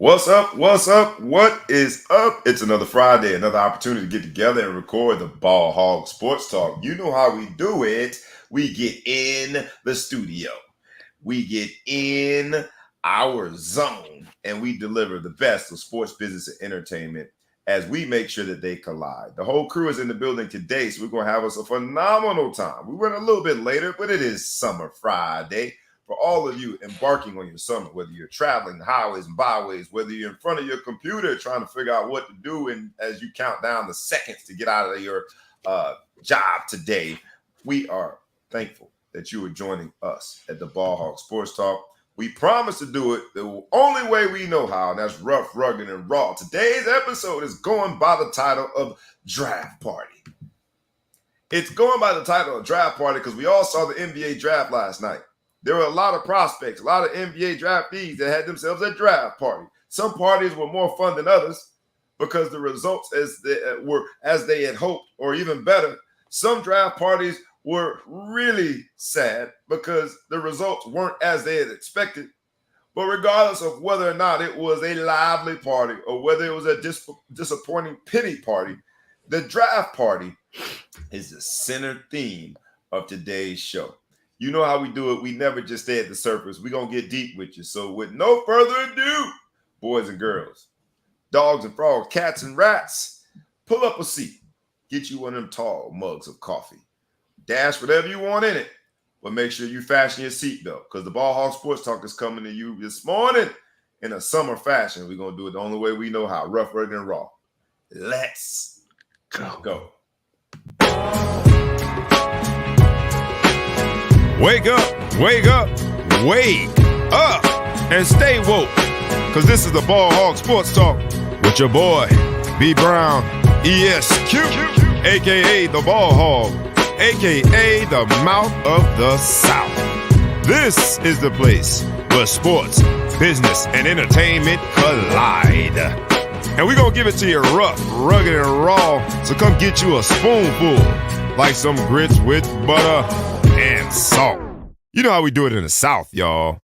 What's up? What's up? What is up? It's another Friday, another opportunity to get together and record the Ball Hog Sports Talk. You know how we do it. We get in the studio, we get in our zone, and we deliver the best of sports, business, and entertainment as we make sure that they collide. The whole crew is in the building today, so we're going to have us a phenomenal time. We went a little bit later, but it is Summer Friday. For all of you embarking on your summer, whether you're traveling the highways and byways, whether you're in front of your computer trying to figure out what to do, and as you count down the seconds to get out of your job today, we are thankful that you are joining us at the Ball Hog Sports Talk. We promise to do it the only way we know how, and that's rough, rugged, and raw. Today's episode is going by the title of Draft Party. It's going by the title of Draft Party because we all saw the NBA draft last night. There were a lot of prospects, a lot of NBA draftees that had themselves a draft party. Some parties were more fun than others because the results were as they had hoped, or even better. Some draft parties were really sad because the results weren't as they had expected. But regardless of whether or not it was a lively party or whether it was a disappointing pity party, the draft party is the center theme of today's show. You know how we do it. We never just stay at the surface. We're going to get deep with you. So with no further ado, boys and girls, dogs and frogs, cats and rats, pull up a seat. Get you one of them tall mugs of coffee. Dash whatever you want in it. But make sure you fasten your seatbelt because the Ball Hog Sports Talk is coming to you this morning in a summer fashion. We're going to do it the only way we know how. Rough, rugged, and raw. Let's go. Wake up, wake up, wake up, and stay woke. Because this is the Ball Hog Sports Talk with your boy, B. Brown, ESQ, a.k.a. the Ball Hog, a.k.a. the Mouth of the South. This is the place where sports, business, and entertainment collide. And we're going to give it to you rough, rugged, and raw. So come get you a spoonful, like some grits with butter and salt. You know how we do it in the South, y'all.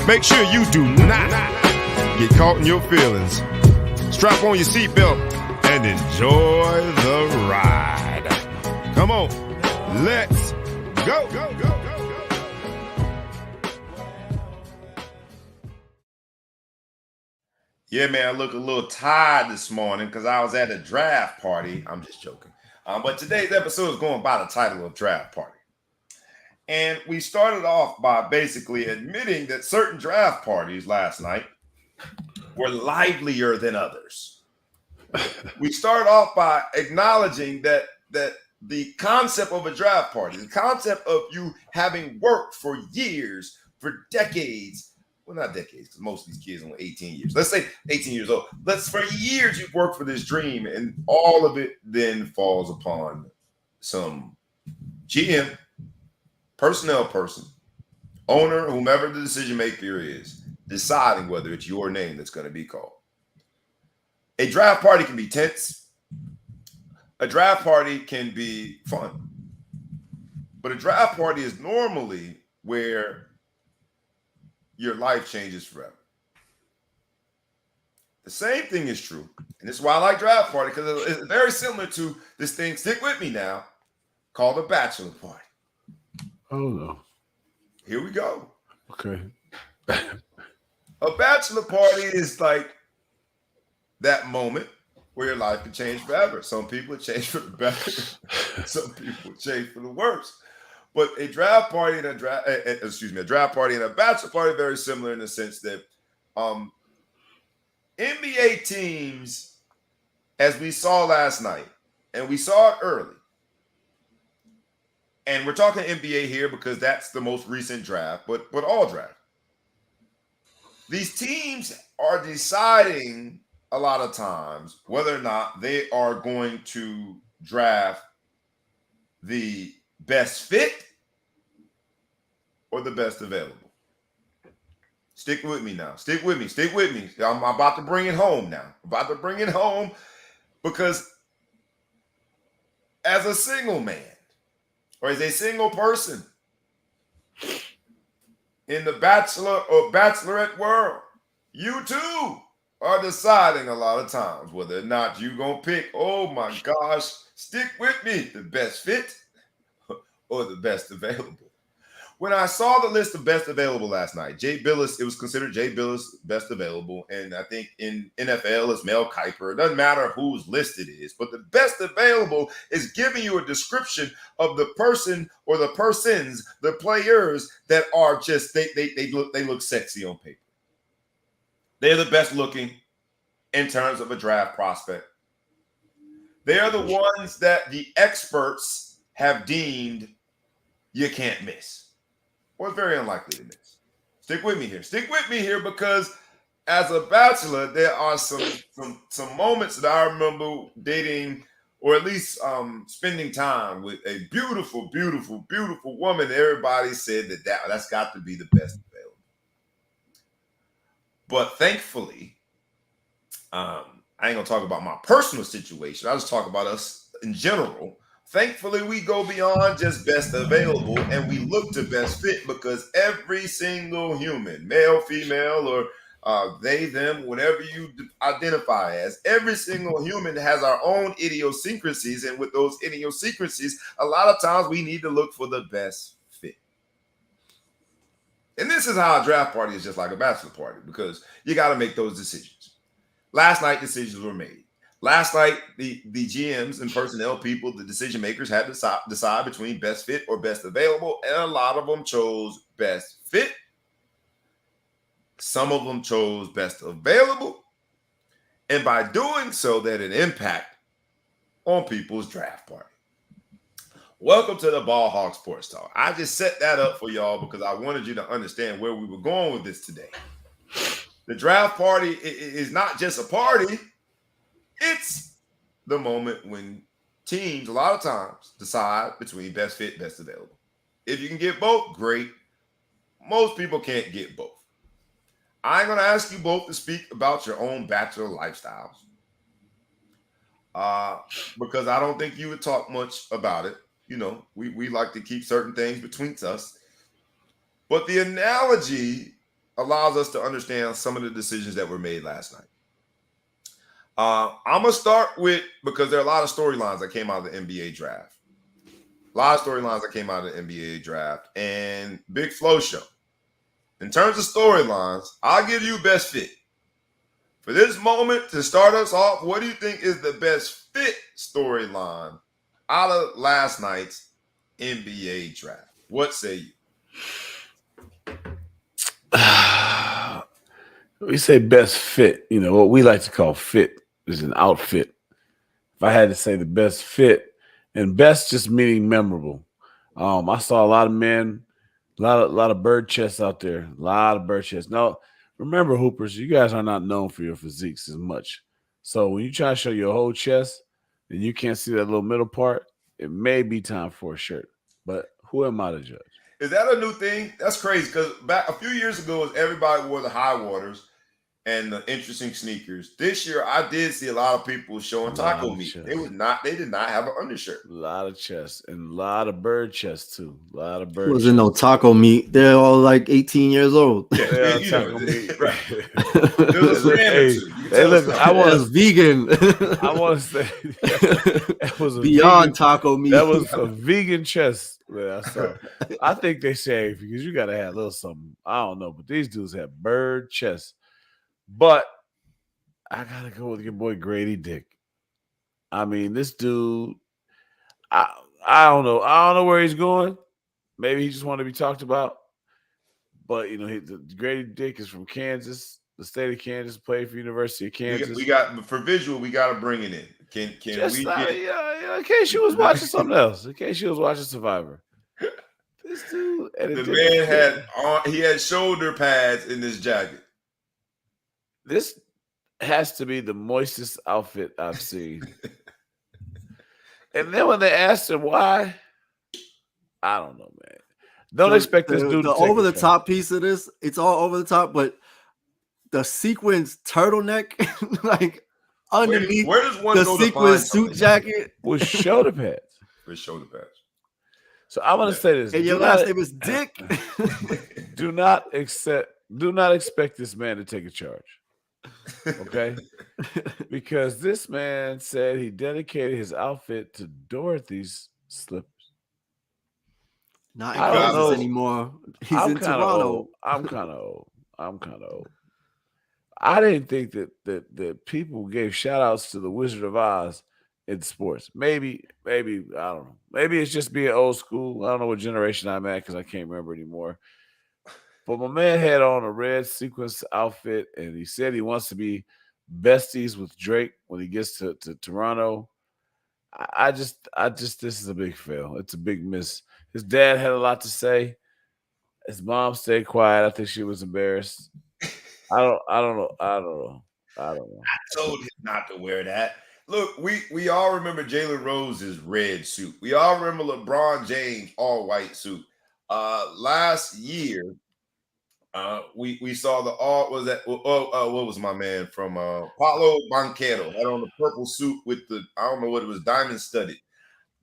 Make sure you do not get caught in your feelings. Strap on your seatbelt and enjoy the ride. Come on, let's go. Yeah, man, I look a little tired this morning because I was at a draft party. I'm just joking. But today's episode is going by the title of Draft Party. And we started off by basically admitting that certain draft parties last night were livelier than others. We started off by acknowledging that the concept of a draft party, the concept of you having worked for years, for decades, well, not decades, because most of these kids are only 18 years. Let's say 18 years old. For years you've worked for this dream, and all of it then falls upon some GM, personnel person, owner, whomever the decision maker is, deciding whether it's your name that's going to be called. A draft party can be tense. A draft party can be fun. But a draft party is normally where your life changes forever. The same thing is true. And this is why I like draft party, because it's very similar to this thing, stick with me now, called a bachelor party. Oh, no. Here we go. Okay. A bachelor party is like that moment where your life can change forever. Some people change for the better. Some people change for the worse. But a draft party and a draft party and a bachelor party are very similar in the sense that NBA teams, as we saw last night, and we saw it early, and we're talking NBA here because that's the most recent draft, but all draft. These teams are deciding a lot of times whether or not they are going to draft the best fit or the best available. Stick with me now. Stick with me. I'm about to bring it home now. Because as a single man, or as a single person in the bachelor or bachelorette world, you too are deciding a lot of times whether or not you gonna pick, oh my gosh, stick with me, the best fit or the best available. When I saw the list of best available last night, Jay Billis, it was considered Jay Billis best available. And I think in NFL it's Mel Kiper. It doesn't matter whose list it is, but the best available is giving you a description of the person or the persons, the players that are just they look sexy on paper. They're the best looking in terms of a draft prospect. They are the ones that the experts have deemed you can't miss. Or it's very unlikely to miss. Stick with me here because as a bachelor, there are some moments that I remember dating or at least spending time with a beautiful, beautiful, beautiful woman. Everybody said that's got to be the best available. But thankfully, I ain't gonna talk about my personal situation. I'll just talk about us in general. Thankfully, we go beyond just best available and we look to best fit because every single human, male, female, or they, them, whatever you identify as, every single human has our own idiosyncrasies. And with those idiosyncrasies, a lot of times we need to look for the best fit. And this is how a draft party is just like a bachelor party because you got to make those decisions. Last night, decisions were made. Last night, the GMs and personnel people, the decision makers, had to decide between best fit or best available, and a lot of them chose best fit. Some of them chose best available, and by doing so, that had an impact on people's draft party. Welcome to the Ball Hog Sports Talk. I just set that up for y'all because I wanted you to understand where we were going with this today. The draft party is not just a party. It's the moment when teams, a lot of times, decide between best fit, best available. If you can get both, great. Most people can't get both. I ain't going to ask you both to speak about your own bachelor lifestyles because I don't think you would talk much about it. You know, we like to keep certain things between us. But the analogy allows us to understand some of the decisions that were made last night. I'm going to start with, because there are a lot of storylines that came out of the NBA draft. And Big Flow Show. In terms of storylines, I'll give you best fit. For this moment, to start us off, what do you think is the best fit storyline out of last night's NBA draft? What say you? We say best fit. You know, what we like to call fit is an outfit. If I had to say the best fit, and best just meaning memorable. I saw a lot of men, a lot of bird chests out there, a lot of bird chests. Now, remember, Hoopers, you guys are not known for your physiques as much. So when you try to show your whole chest and you can't see that little middle part, it may be time for a shirt. But who am I to judge? Is that a new thing? That's crazy because back a few years ago, everybody wore the high waters and the interesting sneakers. This year, I did see a lot of people showing taco meat. They did not have an undershirt. A lot of chests and a lot of bird chests too. A lot of bird. Wasn't no taco meat. They're all like 18 years old. Yeah, taco meat. Right. I was vegan. I want to say that was beyond taco meat. That was a vegan chest that I saw. I think they shaved because you got to have a little something. I don't know, but these dudes have bird chests. But I gotta go with your boy Grady Dick. I mean, this dude, I don't know. I don't know where he's going. Maybe he just wanted to be talked about. But you know, Grady Dick is from Kansas, the state of Kansas, played for University of Kansas. We got for visual, we got to bring it in. Can just we in case you was watching something else, in case you was watching Survivor. This dude, the man had shoulder pads in this jacket. This has to be the moistest outfit I've seen. And then when they asked him why, I don't know, man. Don't expect this dude to take over the top piece of this. It's all over the top, but the sequins turtleneck, like underneath where does one the go sequins suit jacket with shoulder pads. With shoulder pads. So I want to say this. And your last name is Dick. Do not expect this man to take a charge. Okay. Because this man said he dedicated his outfit to Dorothy's slippers. Not in I don't Kansas know. anymore. He's I'm in kind of old. Toronto. I'm kind of old. I didn't think that people gave shout outs to the Wizard of Oz in sports. Maybe, I don't know. Maybe it's just being old school. I don't know what generation I'm at because I can't remember anymore. But my man had on a red sequence outfit, and he said he wants to be besties with Drake when he gets to Toronto. I just, this is a big fail. It's a big miss. His dad had a lot to say. His mom stayed quiet. I think she was embarrassed. I don't know. I told him not to wear that. Look, we all remember Jalen Rose's red suit. We all remember LeBron James' all white suit. Last year, we saw the all was that what was my man from Paulo Banquero had on the purple suit with the I don't know what it was diamond studded.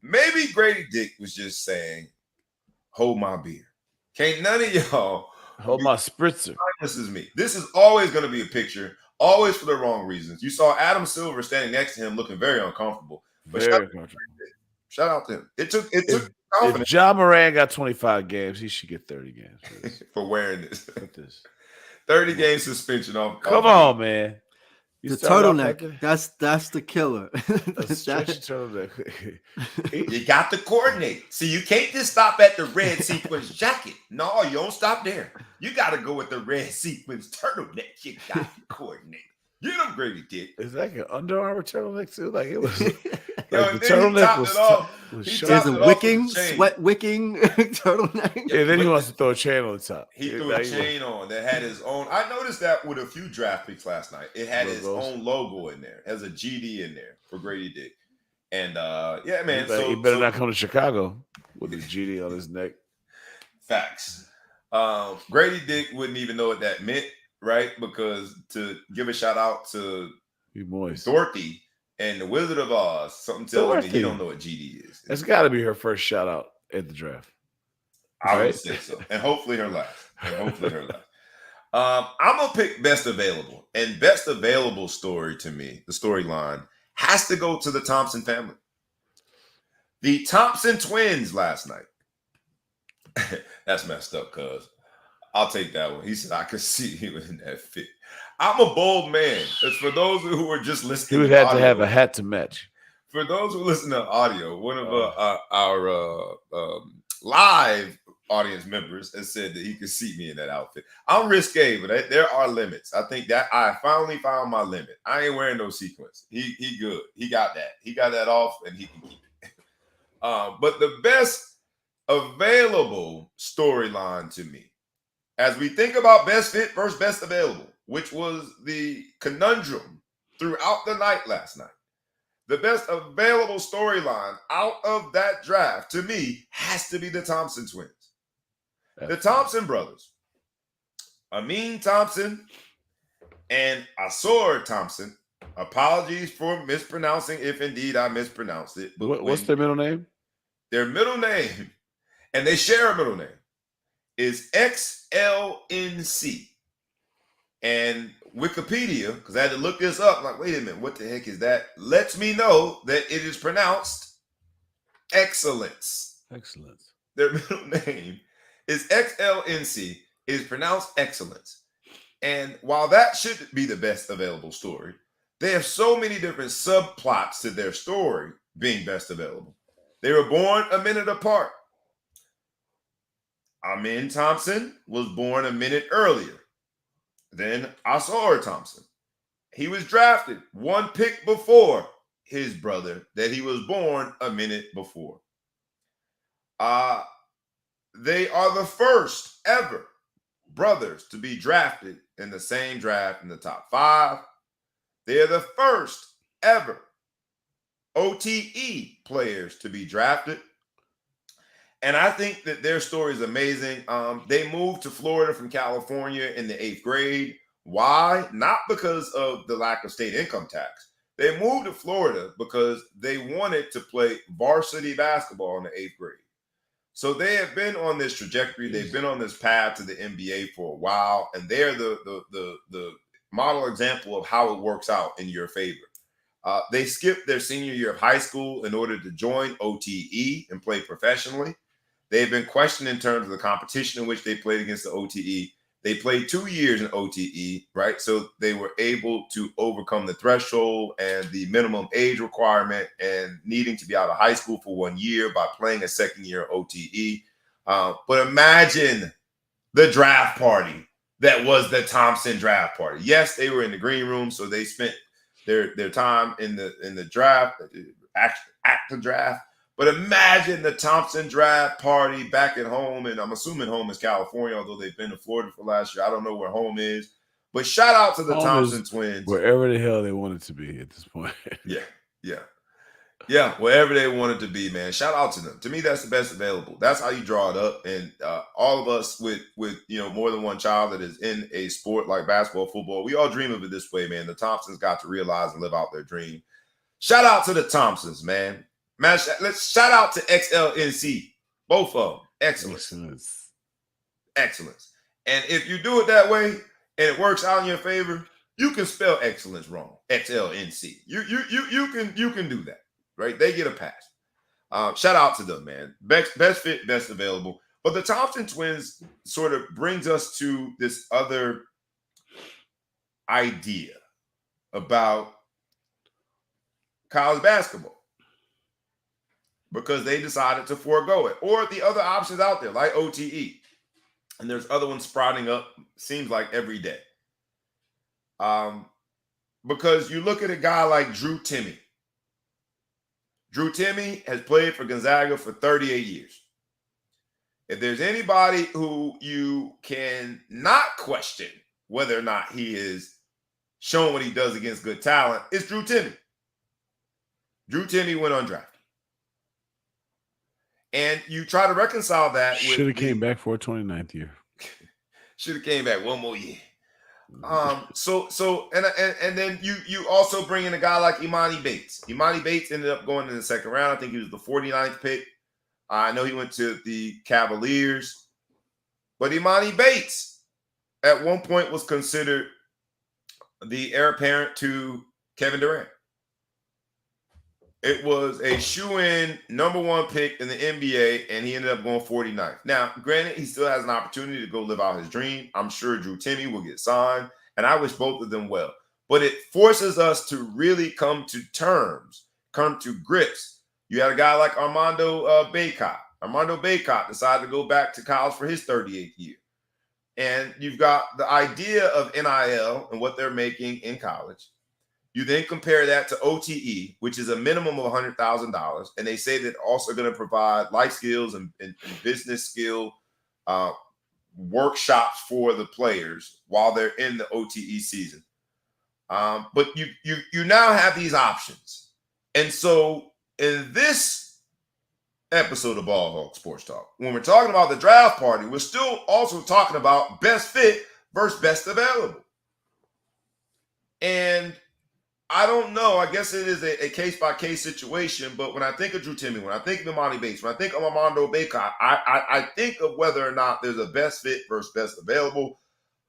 Maybe Grady Dick was just saying, "Hold my beer." Can't none of y'all Hold my spritzer. This is me. This is always going to be a picture, always for the wrong reasons. You saw Adam Silver standing next to him, looking very uncomfortable. But Very comfortable. shout out to him. It took If confidence John Moran got 25 games, he should get 30 games. for wearing this. Look at this. 30 game suspension off. Come on, man. You The started off turtleneck. like that's the killer. a stretchy turtleneck. You got to coordinate. See, you can't just stop at the red sequence jacket. No, you don't stop there. You got to go with the red sequence turtleneck. You got to coordinate. You know, Grady Dick. Is that like an Under Armour turtleneck too? Like it was. Yo, Like and the then he topped was it off. was He short. There's topped a it off with wicking, the chain. sweat wicking turtleneck. Yeah, then he wants to throw a chain on the top. He threw a chain on that had his own. I noticed that with a few draft picks last night. It had his own logo in there. It has a GD in there for Grady Dick. And yeah, man. He better not come to Chicago with his GD on his neck. Facts. Grady Dick wouldn't even know what that meant, right? Because to give a shout out to Dorothy and the Wizard of Oz, something tells me he don't know what GD is. That's got to be her first shout out at the draft. I would say so. And hopefully her last. I'm going to pick best available. And best available story to me, the storyline, has to go to the Thompson family. The Thompson Twins last night. That's messed up, cuz. I'll take that one. He said, I could see him in that fit. I'm a bold man. It's for those who are just listening. He would have to have a hat to match. For those who listen to audio, one of our live audience members has said that he could see me in that outfit. I'm risque, but there are limits. I think that I finally found my limit. I ain't wearing no sequins. He good. He got that. He got that off, and he can keep it. But the best available storyline to me, as we think about best fit versus best available, which was the conundrum throughout the night last night, the best available storyline out of that draft to me has to be the Thompson Twins. The Thompson brothers, Amin Thompson and Asor Thompson. Apologies for mispronouncing if indeed I mispronounced it. But what's their middle name? Their middle name, and they share a middle name, is XLNC. And Wikipedia, because I had to look this up, I'm like, wait a minute, what the heck is that? Lets me know that it is pronounced excellence. Excellence. Their middle name is XLNC, is pronounced excellence. And while that should be the best available story, they have so many different subplots to their story being best available. They were born a minute apart. Amin Thompson was born a minute earlier than Asor Thompson. He was drafted one pick before his brother that he was born a minute before. They are the first ever brothers to be drafted in the same draft in the top 5. They are the first ever OTE players to be drafted. And I think that their story is amazing. They moved to Florida from California in the 8th grade. Why? Not because of the lack of state income tax. They moved to Florida because they wanted to play varsity basketball in the 8th grade. So they have been on this trajectory. They've been on this path to the NBA for a while, and they're the model example of how it works out in your favor. They skipped their senior year of high school in order to join OTE and play professionally. They've been questioned in terms of the competition in which they played against the OTE. They played 2 years in OTE, right? So they were able to overcome the threshold and the minimum age requirement and needing to be out of high school for 1 year by playing a second year OTE. But imagine the draft party that was the Thompson draft party. Yes, they were in the green room, so they spent their time in the draft, at the draft. But imagine the Thompson draft party back at home, and I'm assuming home is California, although they've been to Florida for last year. I don't know where home is. But shout out to the Thompson Twins. Wherever the hell they want it to be at this point. Yeah, wherever they want it to be, man. Shout out to them. To me, that's the best available. That's how you draw it up. And all of us with more than one child that is in a sport like basketball, football, we all dream of it this way, man. The Thompsons got to realize and live out their dream. Shout out to the Thompsons, man. Man, let's shout out to XLNC. Both of them. Excellence. And if you do it that way and it works out in your favor, you can spell excellence wrong. XLNC. You can do that. Right? They get a pass. Shout out to them, man. Best fit, best available. But the Thompson Twins sort of brings us to this other idea about college basketball because they decided to forego it. Or the other options out there, like OTE. And there's other ones sprouting up, seems like every day. Because you look at a guy like Drew Timme. Drew Timme has played for Gonzaga for 38 years. If there's anybody who you can not question whether or not he is showing what he does against good talent, it's Drew Timme. Drew Timme went undrafted. And you try to reconcile that with should have came back for a 29th year. Should have came back one more year. And then you also bring in a guy like Imani Bates. Imani Bates ended up going in the second round. I think he was the 49th pick. I know he went to the Cavaliers. But Imani Bates at one point was considered the heir apparent to Kevin Durant. It was a shoe-in number one pick in the NBA, and he ended up going 49th. Now, granted, he still has an opportunity to go live out his dream. I'm sure Drew Timme will get signed, and I wish both of them well. But it forces us to really come to terms, come to grips. You had a guy like Armando Bacot. Armando Bacot decided to go back to college for his 38th year. And you've got the idea of NIL and what they're making in college. You then compare that to OTE, which is a minimum of $100,000. And they say that also going to provide life skills and business skill workshops for the players while they're in the OTE season. But you now have these options. And so in this episode of Ball Hawk Sports Talk, when we're talking about the draft party, we're still also talking about best fit versus best available. And I don't know. I guess it is a case-by-case situation. But when I think of Drew Timme, when I think of Imani Bates, when I think of Armando Bacot, I think of whether or not there's a best fit versus best available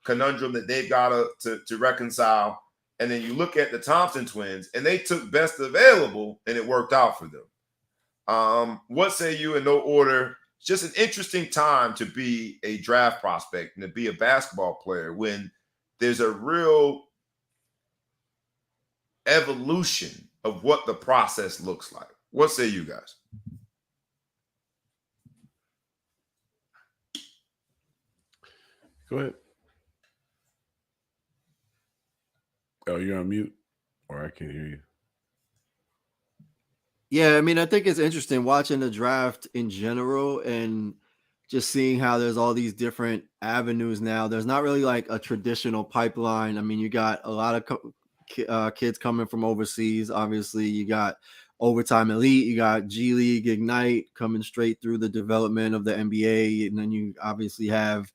conundrum that they've got to reconcile. And then you look at the Thompson Twins, and they took best available, and it worked out for them. What say you in no order? It's just an interesting time to be a draft prospect and to be a basketball player when there's a real evolution of what the process looks like. What say you guys? Go ahead. Oh, you're on mute, or I can't hear you. Yeah, I mean, I think it's interesting watching the draft in general and just seeing how there's all these different avenues now. There's not really like a traditional pipeline. I mean, you got a lot of kids coming from overseas. Obviously, you got Overtime Elite, you got G League Ignite coming straight through the development of the NBA, and then you obviously have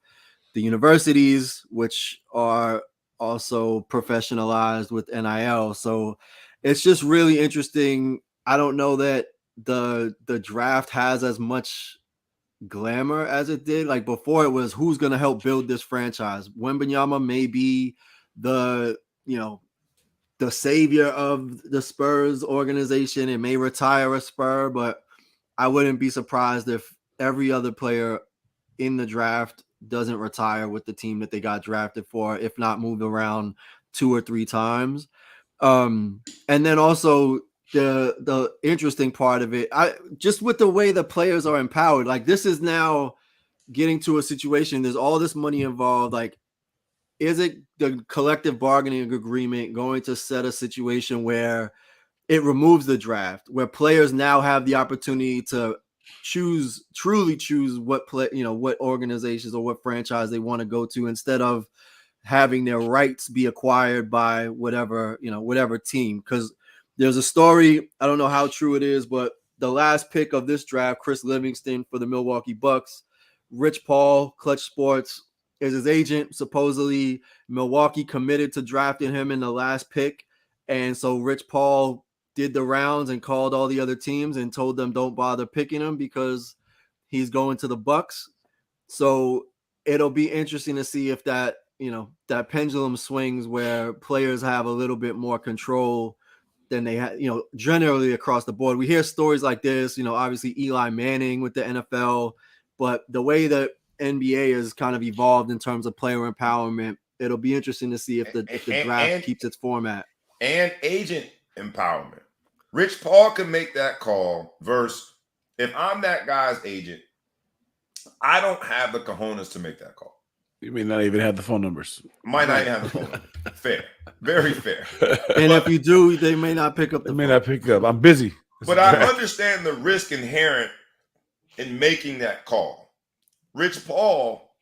the universities, which are also professionalized with NIL. So it's just really interesting. I don't know that the draft has as much glamour as it did. Like before, it was who's going to help build this franchise. Wembanyama may be the savior of the Spurs organization. It may retire a Spur, but I wouldn't be surprised if every other player in the draft doesn't retire with the team that they got drafted for, if not moved around 2 or 3 times. And then also the interesting part of it, I just with the way the players are empowered, like this is now getting to a situation, there's all this money involved. Like, is it the collective bargaining agreement going to set a situation where it removes the draft, where players now have the opportunity to truly choose what what organizations or what franchise they want to go to, instead of having their rights be acquired by whatever team? Because there's a story, I don't know how true it is, but the last pick of this draft, Chris Livingston for the Milwaukee Bucks, Rich Paul, Clutch Sports, is his agent. Supposedly Milwaukee committed to drafting him in the last pick, and so Rich Paul did the rounds and called all the other teams and told them don't bother picking him because he's going to the Bucks. So it'll be interesting to see if that pendulum swings, where players have a little bit more control than they had, generally across the board. We hear stories like this, obviously Eli Manning with the NFL, but the way that NBA has kind of evolved in terms of player empowerment, it'll be interesting to see if the draft keeps its format. And agent empowerment. Rich Paul can make that call versus if I'm that guy's agent, I don't have the cojones to make that call. You may not even have the phone numbers. Might not even have the phone number. Fair. Very fair. And if you do, they may not pick up the phone. They may not pick up. I'm busy. But I understand the risk inherent in making that call. Rich Paul,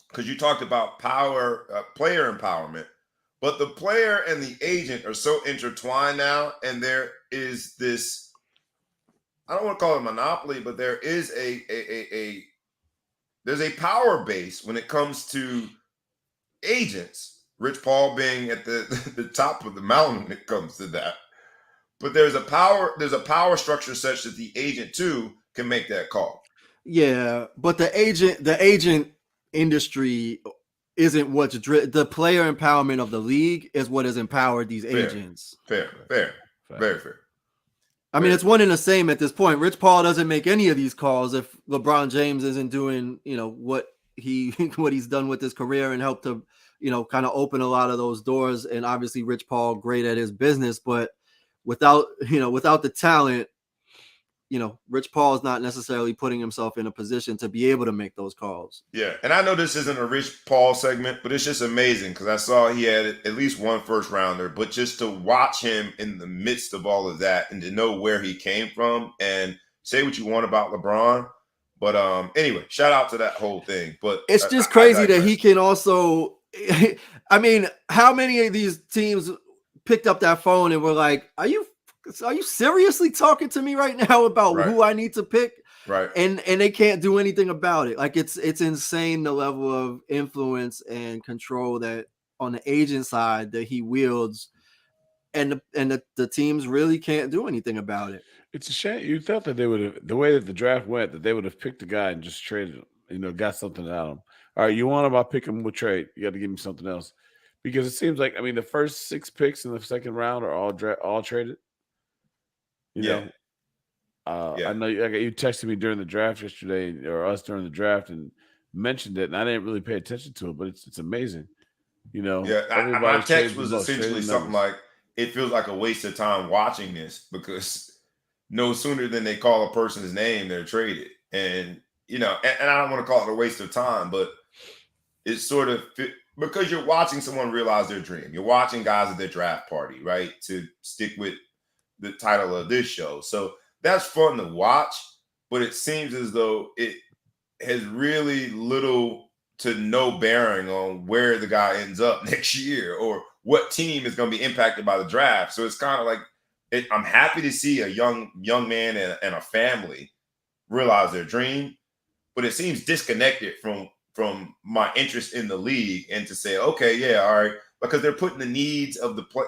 because you talked about player empowerment, but the player and the agent are so intertwined now, and there is this, I don't want to call it a monopoly, but there is there's a power base when it comes to agents, Rich Paul being at the top of the mountain when it comes to that. But there's a power structure such that the agent too can make that call. Yeah, but the agent industry isn't what's the player empowerment of the league is what has empowered these agents. Fair. Very fair. I mean, it's one and the same at this point. Rich Paul doesn't make any of these calls if LeBron James isn't doing, what he's done with his career and helped to, kind of open a lot of those doors. And obviously Rich Paul, great at his business, but without the talent, Rich Paul is not necessarily putting himself in a position to be able to make those calls. Yeah, and I know this isn't a Rich Paul segment, but it's just amazing because I saw he had at least one first rounder, but just to watch him in the midst of all of that and to know where he came from, and say what you want about LeBron, but anyway, shout out to that whole thing. But it's just crazy that he can also. I mean, how many of these teams picked up that phone and were like, Are you seriously talking to me right now about who I need to pick? Right. And they can't do anything about it. Like it's insane the level of influence and control that on the agent side that he wields, and the teams really can't do anything about it. It's a shame. You thought that they would have, the way that the draft went, that they would have picked a guy and just traded him, got something out of him. All right, you want him, I'll pick him with trade. You got to give me something else. Because it seems like, the first 6 picks in the second round are all traded. I know you texted me during the draft yesterday, or us during the draft, and mentioned it, and I didn't really pay attention to it, but it's amazing. My text was essentially something like, it feels like a waste of time watching this because no sooner than they call a person's name, they're traded. And, and I don't want to call it a waste of time, but it's sort of because you're watching someone realize their dream. You're watching guys at their draft party, right? To stick with the title of this show. So that's fun to watch, but it seems as though it has really little to no bearing on where the guy ends up next year or what team is going to be impacted by the draft. So it's kind of like, I'm happy to see a young man and a family realize their dream, but it seems disconnected from my interest in the league and to say, okay, yeah, all right, because they're putting the needs of the play,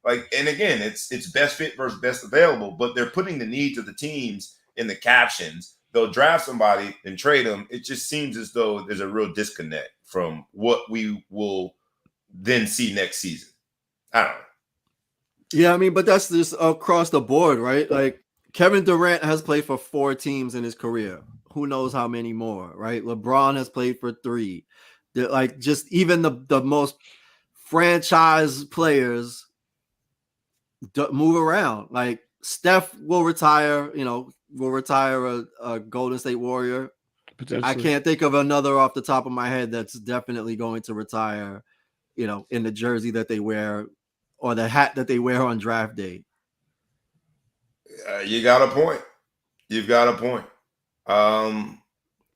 and again, it's best fit versus best available, but they're putting the needs of the teams in the captions. They'll draft somebody and trade them. It just seems as though there's a real disconnect from what we will then see next season. I don't know. Yeah, I mean, but that's just across the board, right? Like Kevin Durant has played for 4 teams in his career. Who knows how many more, right? LeBron has played for 3. Like just even the most franchise players move around. Like Steph will retire, will retire a Golden State Warrior. I can't think of another off the top of my head that's definitely going to retire, in the jersey that they wear or the hat that they wear on draft day. You got a point. You've got a point.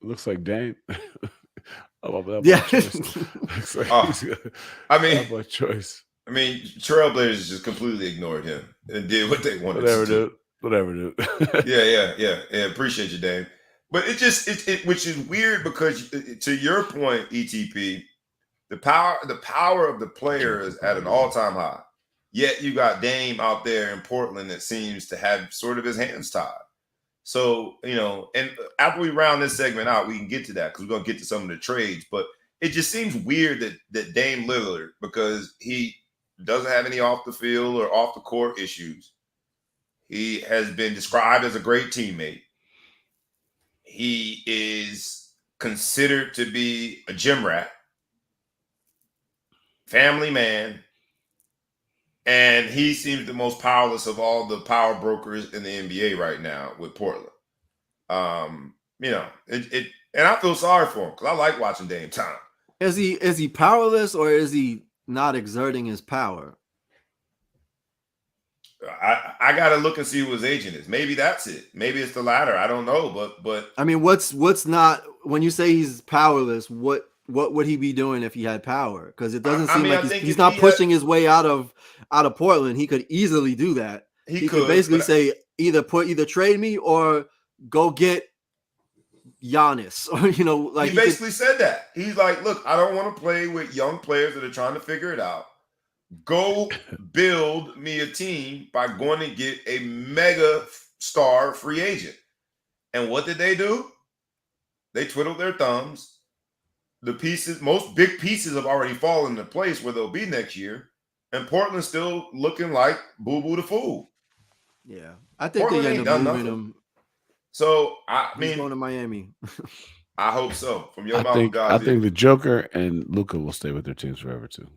Looks like Dame. Yeah. I mean, by choice. I mean, Trailblazers just completely ignored him and did what they wanted to do. Whatever, dude. Yeah. Appreciate you, Dame. But it which is weird because to your point, ETP, the power of the player is at an all-time high. Yet you got Dame out there in Portland that seems to have sort of his hands tied. So, and after we round this segment out, we can get to that because we're going to get to some of the trades. But it just seems weird that Dame Lillard, because he doesn't have any off the field or off the court issues. He has been described as a great teammate. He is considered to be a gym rat, family man, and he seems the most powerless of all the power brokers in the NBA right now with Portland. And I feel sorry for him because I like watching Dame time. Is he powerless or is he not exerting his power? I gotta look and see who his agent is. Maybe that's it. Maybe it's the latter. I don't know, but I mean, what's not when you say he's powerless? What would he be doing if he had power? Because it doesn't seem like he's not pushing his way out of Portland. He could easily do that. He could basically say either trade me or go get Giannis, or like he basically said that. He's like, look, I don't want to play with young players that are trying to figure it out. Go build me a team by going to get a mega star free agent. And what did they do? They twiddled their thumbs. Most big pieces have already fallen into place where they'll be next year. And Portland's still looking like Boo-Boo the Fool. Yeah. I think they end up moving him. So, He's going to Miami. I hope so. From your mouth, God. I think the Joker and Luka will stay with their teams forever, too.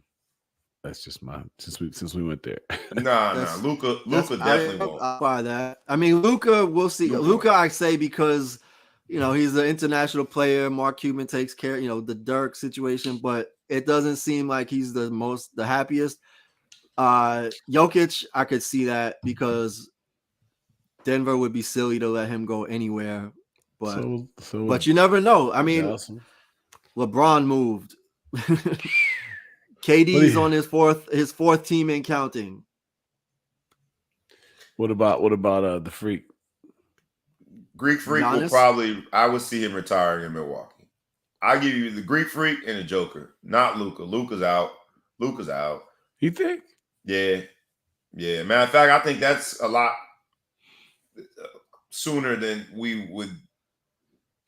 That's just since we went there. Nah. Luka definitely won't. I'll buy that. I mean, Luka, we'll see. Luka, I say because, he's an international player. Mark Cuban takes care, the Dirk situation, but it doesn't seem like he's the happiest. Jokic, I could see that because Denver would be silly to let him go anywhere. But but you never know. I mean, awesome. LeBron moved. KD's on his fourth team and counting. What about the Freak? Greek Freak Giannis? I would see him retiring in Milwaukee. I give you the Greek Freak and the Joker, not Luka. Luka's out. You think? Yeah. Matter of fact, I think that's a lot sooner than we would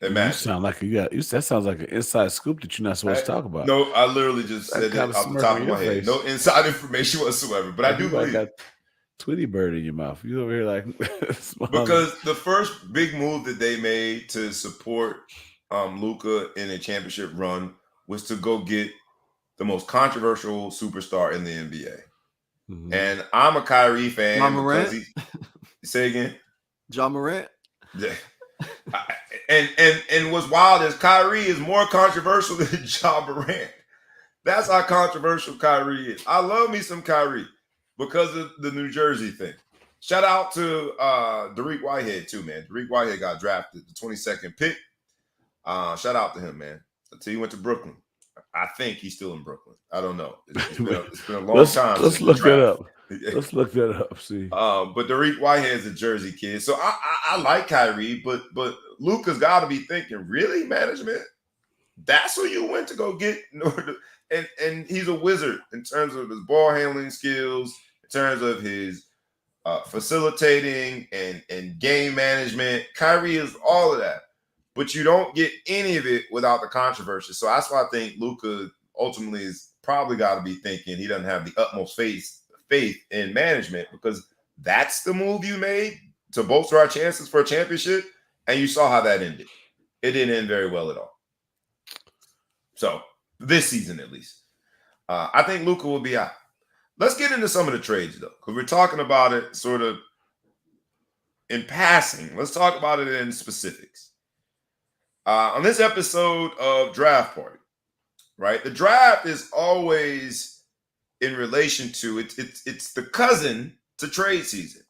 imagine. You sound like that sounds like an inside scoop that you're not supposed to talk about. No, I literally just said it off the top of my head. No inside information whatsoever. But I do believe that Tweety bird in your mouth. You over here like because the first big move that they made to support Luka in a championship run was to go get the most controversial superstar in the NBA. Mm-hmm. And I'm a Kyrie fan. John Morant? Say again? John Morant? Yeah. And what's wild is Kyrie is more controversial than John Morant. That's how controversial Kyrie is. I love me some Kyrie because of the New Jersey thing. Shout out to Derek Whitehead too, man. Derek Whitehead got drafted, the 22nd pick. Shout out to him, man. Until he went to Brooklyn. I think he's still in Brooklyn. I don't know. It's been a long time. Let's look that up. Let's look that up. See. But Derek Whitehead's a Jersey kid, so I like Kyrie, but Luka's got to be thinking, really, management? That's who you went to go get, and he's a wizard in terms of his ball handling skills, in terms of his facilitating and game management. Kyrie is all of that. But you don't get any of it without the controversy. So that's why I think Luka ultimately is probably got to be thinking he doesn't have the utmost faith in management, because that's the move you made to bolster our chances for a championship, and you saw how that ended. It didn't end very well at all. So this season, at least, I think Luka will be out. Let's get into some of the trades, though, because we're talking about it sort of in passing. Let's talk about it in specifics. On this episode of Draft Party, right? The draft is always in relation to it's the cousin to trade season,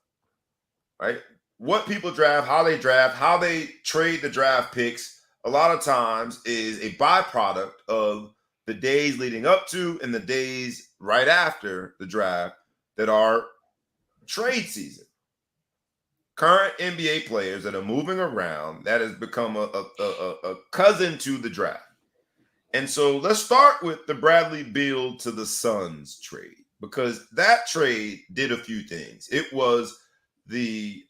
right? What people draft, how they trade the draft picks, a lot of times is a byproduct of the days leading up to and the days right after the draft that are trade season. Current NBA players that are moving around, that has become a cousin to the draft. And so let's start with the Bradley Beal to the Suns trade, because that trade did a few things. It was the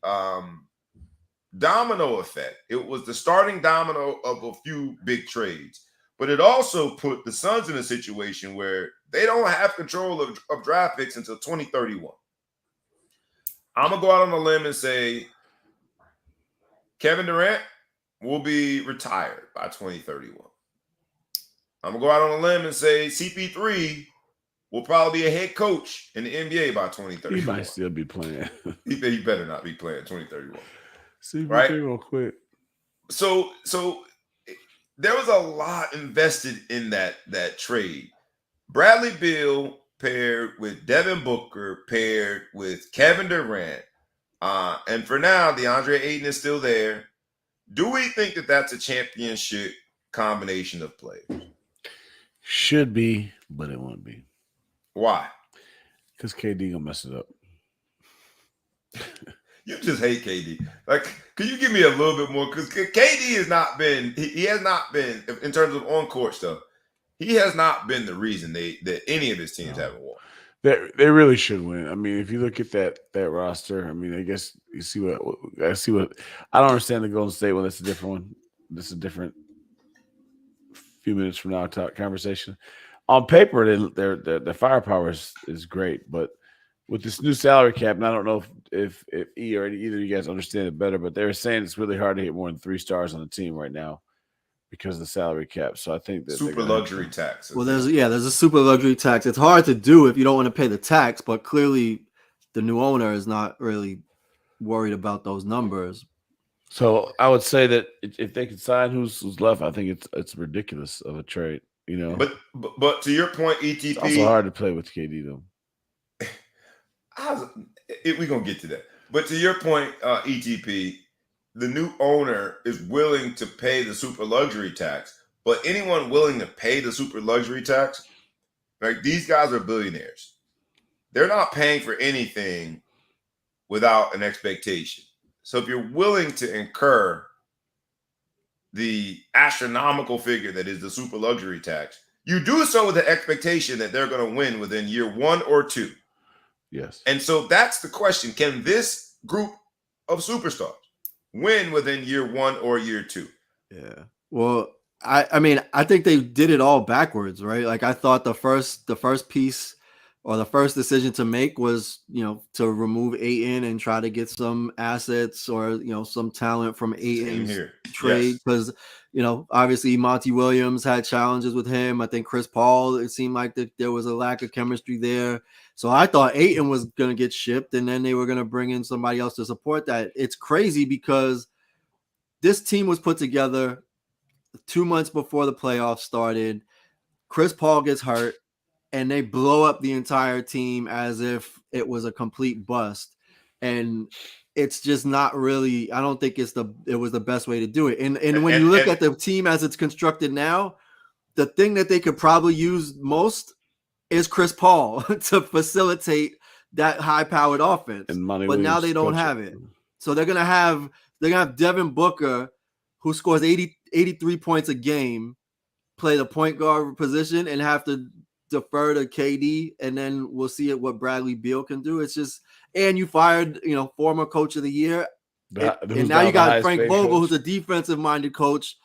domino effect. It was the starting domino of a few big trades. But it also put the Suns in a situation where they don't have control of draft picks until 2031. I'm going to go out on a limb and say Kevin Durant will be retired by 2031. I'm going to go out on a limb and say CP3 will probably be a head coach in the NBA by 2031. He might still be playing. He better not be playing 2031. CP3 right? real quick. So there was a lot invested in that trade. Bradley Beal paired with Devin Booker, paired with Kevin Durant. And for now, DeAndre Ayton is still there. Do we think that that's a championship combination of players? Should be, but it won't be. Why? Because KD gonna mess it up. You just hate KD. Like, can you give me a little bit more? Because KD has not been, he has not been, in terms of on-court stuff, he has not been the reason that any of his teams haven't won. They really should win. I mean, if you look at that roster, I mean, I guess you see what I don't understand the Golden State one. That's a different one. This is a different few minutes from now conversation. On paper, their firepower is great, but with this new salary cap, and I don't know if E or either of you guys understand it better, but they're saying it's really hard to hit more than 3 stars on the team right now because of the salary cap. So I think that super luxury tax. Well, there's a super luxury tax. It's hard to do if you don't want to pay the tax, but clearly the new owner is not really worried about those numbers. So I would say that if they could sign who's left, I think it's ridiculous of a trade, you know. But to your point, ETP, it's also hard to play with KD though. We're gonna get to that. But to your point, ETP, the new owner is willing to pay the super luxury tax. But anyone willing to pay the super luxury tax, like, these guys are billionaires. They're not paying for anything without an expectation. So if you're willing to incur the astronomical figure that is the super luxury tax, you do so with the expectation that they're going to win within year 1 or 2. Yes. And so that's the question. Can this group of superstars win within year 1 or year 2? Yeah. Well, I mean, I think they did it all backwards, right? Like, I thought the first piece or the first decision to make was, to remove Ayton and try to get some assets or, some talent from Ayton's trade. Because, obviously Monty Williams had challenges with him. I think Chris Paul, it seemed like there was a lack of chemistry there. So I thought Ayton was going to get shipped and then they were going to bring in somebody else to support that. It's crazy because this team was put together 2 months before the playoffs started. Chris Paul gets hurt and they blow up the entire team as if it was a complete bust. And it's just not really, I don't think it was the best way to do it. And when you look at the team as it's constructed now, the thing that they could probably use most is Chris Paul to facilitate that high-powered offense. But Williams, now they don't have it. So they're gonna have Devin Booker, who scores 83 points a game, play the point guard position and have to defer to KD, and then we'll see what Bradley Beal can do. It's just, and you fired, former coach of the year, and now you got Frank Vogel, who's a defensive-minded coach.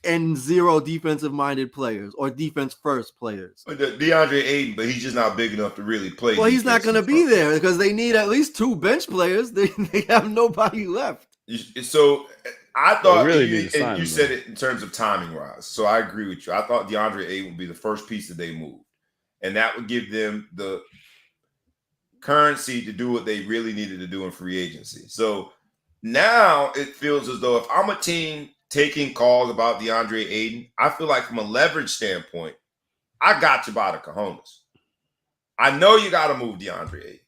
and 0 defensive-minded players or defense-first players. DeAndre Ayton, but he's just not big enough to really play. Well, he's not going to be there because they need at least 2 bench players. They have nobody left. So I thought you said it in terms of timing wise. So I agree with you. I thought DeAndre Ayton would be the first piece that they moved, and that would give them the currency to do what they really needed to do in free agency. So now it feels as though if I'm a team taking calls about DeAndre Ayton, I feel like from a leverage standpoint, I got you by the cojones. I know you got to move DeAndre Ayton.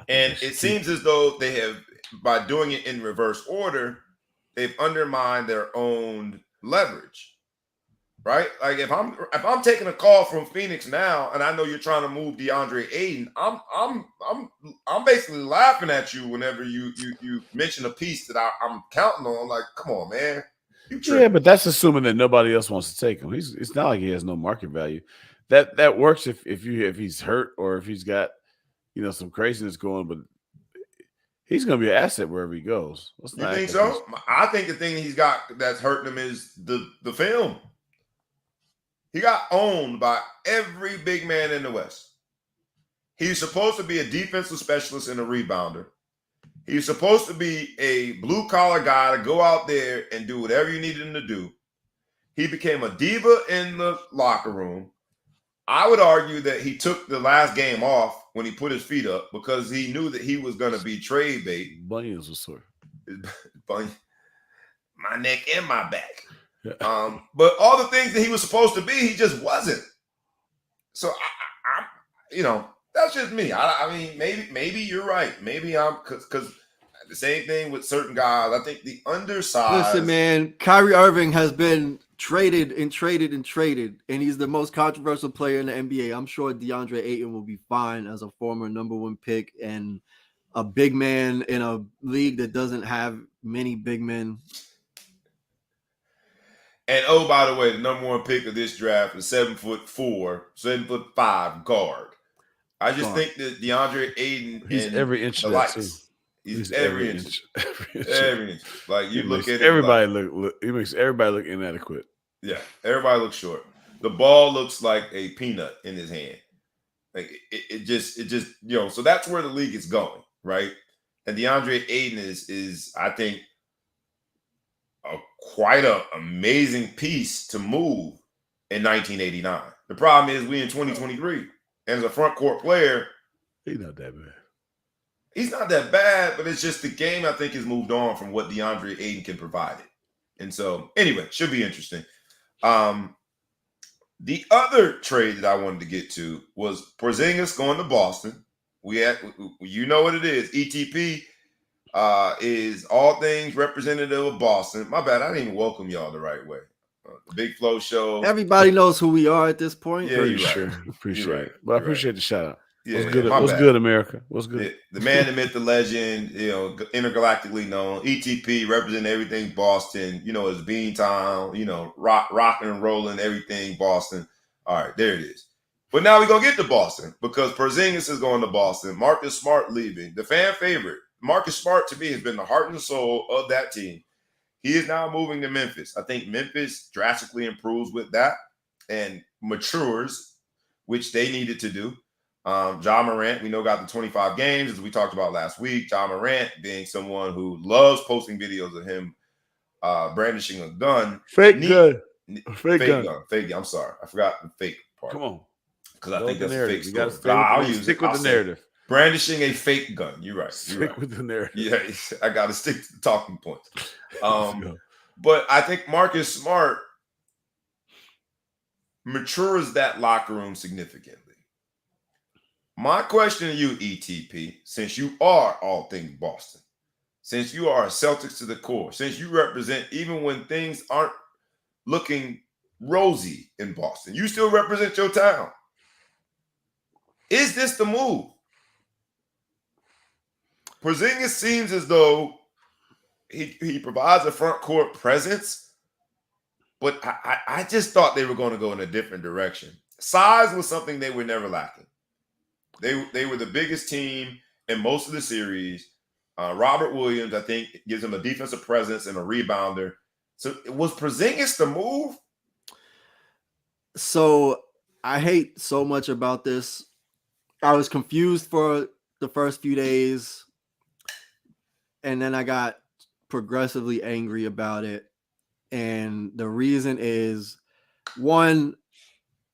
And it seems as though they have, by doing it in reverse order, they've undermined their own leverage. Right? Like if I'm taking a call from Phoenix now, and I know you're trying to move DeAndre Ayton, I'm basically laughing at you whenever you mention a piece that I'm counting on. Like, come on, man. Yeah, but that's assuming that nobody else wants to take him. It's not like he has no market value. That works if he's hurt or if he's got some craziness going, but he's going to be an asset wherever he goes. You think so? I think the thing he's got that's hurting him is the film. He got owned by every big man in the West. He's supposed to be a defensive specialist and a rebounder. He's supposed to be a blue-collar guy to go out there and do whatever you need him to do. He became a diva in the locker room. I would argue that he took the last game off when he put his feet up because he knew that he was going to be trade bait. Bunions were sore. My neck and my back. But all the things that he was supposed to be, he just wasn't. So I that's just me. I mean, maybe you're right. Maybe I'm because the same thing with certain guys. I think the undersized. Listen, man, Kyrie Irving has been traded, and he's the most controversial player in the NBA. I'm sure DeAndre Ayton will be fine as a former number 1 pick and a big man in a league that doesn't have many big men. And oh, by the way, the number 1 pick of this draft is 7'4", 7'5" guard. I just think that DeAndre Ayton, he's every inch of that too. He's every inch. Every inch. Like you look at everybody look. He makes everybody look inadequate. Yeah, everybody looks short. The ball looks like a peanut in his hand. Like it just So that's where the league is going, right? And DeAndre Ayton is I think quite an amazing piece to move in 1989. The problem is we in 2023, and as a front court player, he's not that bad. He's not that bad, but it's just the game I think has moved on from what DeAndre Ayton can provide it. And so, anyway, should be interesting. The other trade that I wanted to get to was Porzingis going to Boston. You know what it is. ETP is all things representative of Boston. My bad, I didn't even welcome y'all the right way. The Big Flow Show. Everybody knows who we are at this point. Yeah, pretty sure. Appreciate it. But I appreciate the shout out. Yeah, what's good, America? What's good? The man, the myth, the legend, intergalactically known. ETP representing everything Boston, it's Beantown, rocking and rolling, everything Boston. All right, there it is. But now we're going to get to Boston because Porzingis is going to Boston. Marcus Smart leaving. The fan favorite. Marcus Smart, to me, has been the heart and soul of that team. He is now moving to Memphis. I think Memphis drastically improves with that and matures, which they needed to do. Ja Morant, we know, got the 25 games, as we talked about last week. Ja Morant being someone who loves posting videos of him brandishing a gun. Fake gun. I'm sorry. I forgot the fake part. Come on. Because I think that's a fake story. Stick with the narrative. Brandishing a fake gun. You're right. Stick with the narrative. Yeah, I got to stick to the talking points. But I think Marcus Smart matures that locker room significantly. My question to you, ETP, since you are all things Boston, since you are a Celtics to the core, since you represent even when things aren't looking rosy in Boston, you still represent your town. Is this the move? Porzingis seems as though he provides a front court presence, but I just thought they were going to go in a different direction. Size was something they were never lacking. They were the biggest team in most of the series. Robert Williams, I think, gives them a defensive presence and a rebounder. So was Porzingis the move? So I hate so much about this. I was confused for the first few days, and then I got progressively angry about it. And the reason is, one,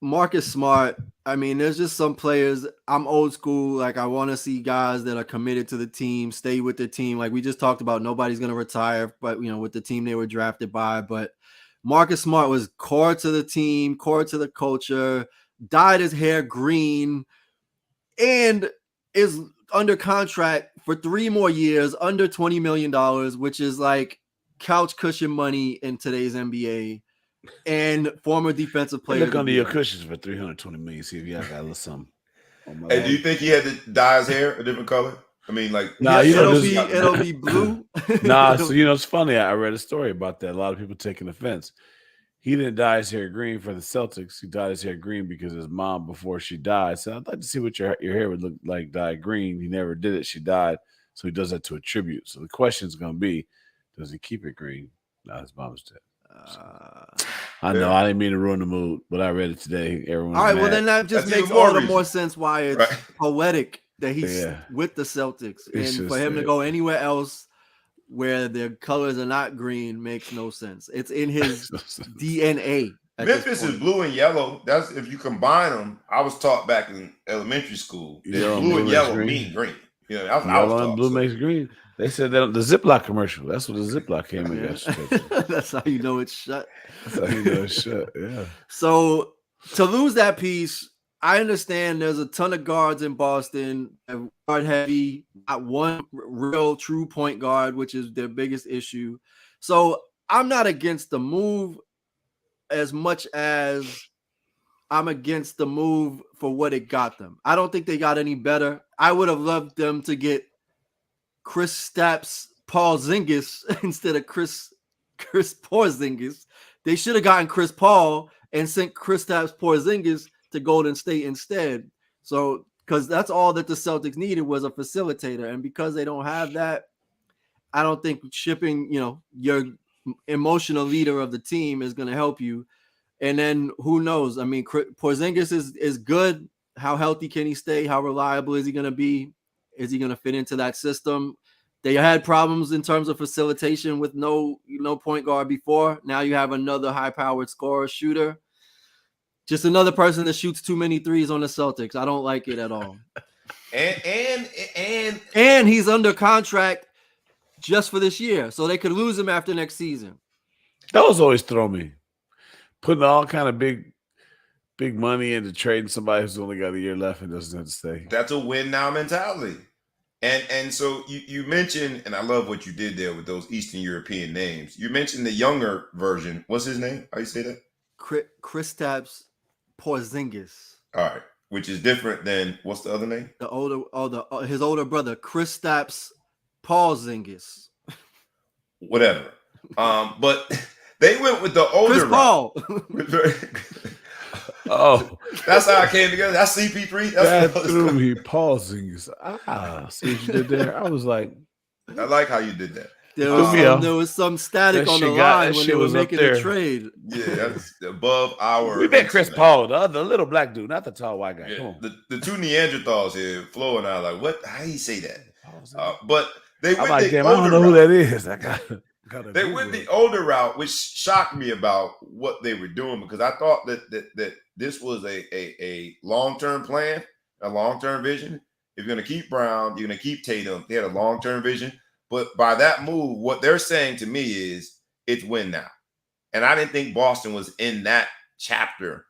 Marcus Smart. I mean, there's just some players. I'm old school. Like, I want to see guys that are committed to the team, stay with the team. Like we just talked about, nobody's going to retire, but with the team they were drafted by. But Marcus Smart was core to the team, core to the culture, dyed his hair green, and is under contract for 3 more years, under $20 million, which is like couch cushion money in today's NBA. And former defensive player. Look under your cushions for $320 million. See if y'all got a little something. Hey, do you think he had to dye his hair a different color? I mean, like, nah, it'll be blue. Nah, so it's funny. I read a story about that. A lot of people taking offense. He didn't dye his hair green for the Celtics. He dyed his hair green because his mom, before she died, said, "I'd like to see what your hair would look like dyed green." He never did it. She died, so he does that to a tribute. So the question is going to be, does he keep it green? No, his mom's dead. I know I didn't mean to ruin the mood, but I read it today. Everyone. All right, well then that just makes all the more sense why it's poetic that he's with the Celtics, and for him to go anywhere else where their colors are not green makes no sense. It's in his DNA. Memphis is blue and yellow. That's if you combine them. I was taught back in elementary school that blue and yellow mean green. Yellow and blue makes green. They said that on the Ziploc commercial. That's what the Ziploc came in. That's how you know it's shut. That's how you know it's shut. Yeah. So to lose that piece, I understand there's a ton of guards in Boston, guard heavy, not one real true point guard, which is their biggest issue. So I'm not against the move as much as I'm against the move for what it got them. I don't think they got any better. I would have loved them to get Kristaps Porzingis instead of Chris Porzingis. They should have gotten Chris Paul and sent Kristaps Porzingis to Golden State instead. So, because that's all that the Celtics needed was a facilitator, and because they don't have that, I don't think shipping, your emotional leader of the team is going to help you. And then who knows? I mean, Porzingis is good. How healthy can he stay? How reliable is he going to be? Is he going to fit into that system? They had problems in terms of facilitation with no point guard before. Now you have another high-powered scorer, shooter. Just another person that shoots too many threes on the Celtics. I don't like it at all. And he's under contract just for this year, so they could lose him after next season. Those always throw me. Putting all kind of big money into trading somebody who's only got a year left and doesn't have to stay. That's a win now mentality. And so you mentioned, and I love what you did there with those Eastern European names. You mentioned the younger version. What's his name? How you say that? Kristaps Porzingis. All right, which is different than what's the other name? His older brother, Kristaps Porzingis. Whatever. But they went with the older Chris Paul. Oh, that's how I came together. That's CP3. That threw me. Pausing. See what you did there? I was like, I like how you did that. There was some static on the line when they were making the trade. Yeah, that's above our. We met Chris Paul, the little black dude, not the tall white guy. Yeah, the two Neanderthals here, Flo and I, like, what? How do you say that? But they went I don't know who that is. They went the older route, which shocked me about what they were doing, because I thought that this was a long-term plan, a long-term vision. If you're going to keep Brown, you're going to keep Tatum. They had a long-term vision. But by that move, what they're saying to me is it's win now. And I didn't think Boston was in that chapter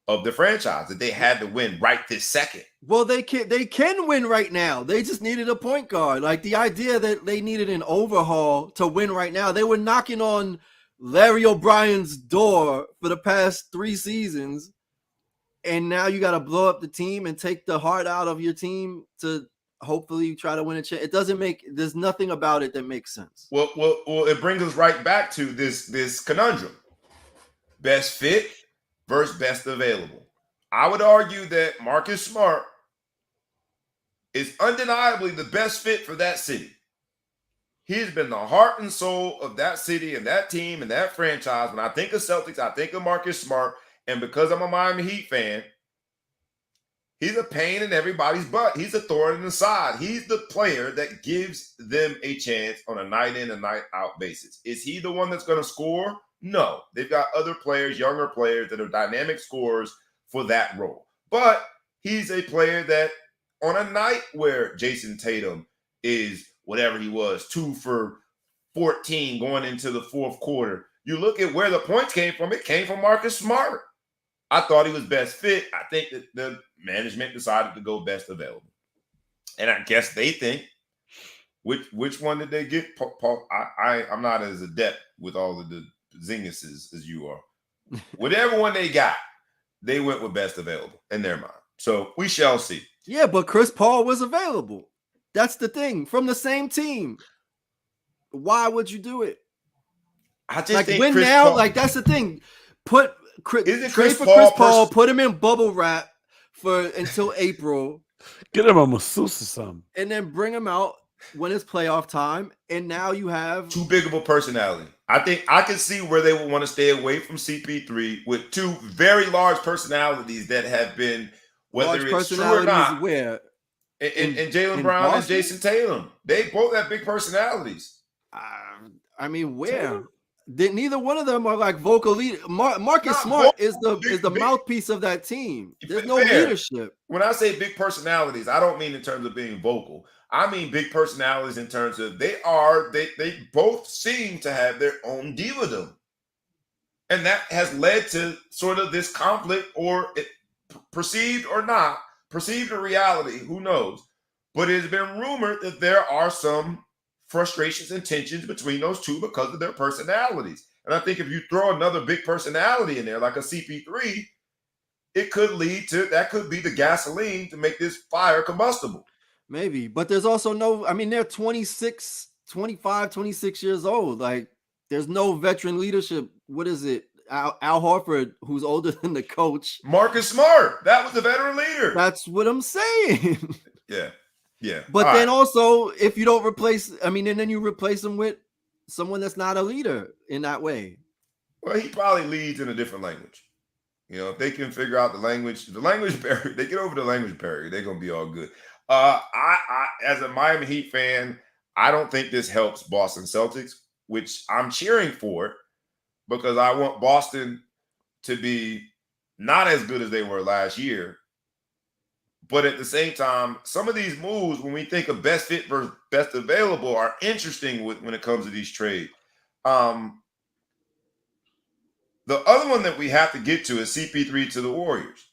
of the franchise, that they had to win right this second. Well, they can win right now. They just needed a point guard. Like, the idea that they needed an overhaul to win right now, they were knocking on Larry O'Brien's door for the past 3 seasons, and now you got to blow up the team and take the heart out of your team to hopefully try to win a chance. There's nothing about it that makes sense. Well, it brings us right back to this conundrum. Best fit versus best available. I would argue that Marcus Smart is undeniably the best fit for that city. He's been the heart and soul of that city and that team and that franchise. When I think of Celtics, I think of Marcus Smart. And because I'm a Miami Heat fan, he's a pain in everybody's butt. He's a thorn in the side. He's the player that gives them a chance on a night in and night out basis. Is he the one that's going to score? No. They've got other players, younger players that are dynamic scorers for that role. But he's a player that on a night where Jason Tatum is whatever he was, 2 for 14 going into the fourth quarter, you look at where the points came from, it came from Marcus Smart. I thought he was best fit. I think that the management decided to go best available. And I guess they think, which one did they get? Paul, I'm not as adept with all of the zinguses as you are. Whatever one they got, they went with best available in their mind. So we shall see. Yeah, but Chris Paul was available. That's the thing. From the same team. Why would you do it? I just like think win Chris now. Paul, like that's the thing. Put Isn't trade Chris for Paul Chris Paul. pers- Put him in bubble wrap for until April, Get him a masseuse or something. and then bring him out when it's playoff time. And now you have too big of a personality. I think I can see where they would want to stay away from CP3 with two very large personalities that have been, whether large it's true or not, where and Jaylen in Brown and Boston? Jason Tatum. They both have big personalities. I mean, where Tatum? neither one of them are like vocal leader. Marcus Not Smart is vocal, the big. mouthpiece of that team. There's no Fair. leadership. When I say big personalities, I don't mean in terms of being vocal. I mean big personalities in terms of they both seem to have their own diva-dom. And that has led to sort of this conflict, or perceived or not, perceived or reality, who knows. But it has been rumored that there are some frustrations and tensions between those two because of their personalities. And I think if you throw another big personality in there, like a CP3, it could lead to, that could be the gasoline to make this fire combustible. Maybe, but there's also no, I mean, they're 26, 25, 26 years old. Like, there's no veteran leadership. What is it? Al Horford, who's older than the coach. Marcus Smart, that was the veteran leader. That's what I'm saying. Yeah. But All then right. also, if you don't replace, I mean, and then you replace him with someone that's not a leader in that way. Well, he probably leads in a different language. You know, if they can figure out the language barrier, they get over the language barrier, they're gonna be all good. I as a Miami Heat fan, I don't think this helps Boston Celtics, which I'm cheering for, because I want Boston to be not as good as they were last year. But at the same time, some of these moves, when we think of best fit versus best available, are interesting when it comes to these trades. The other one that we have to get to is CP3 to the Warriors,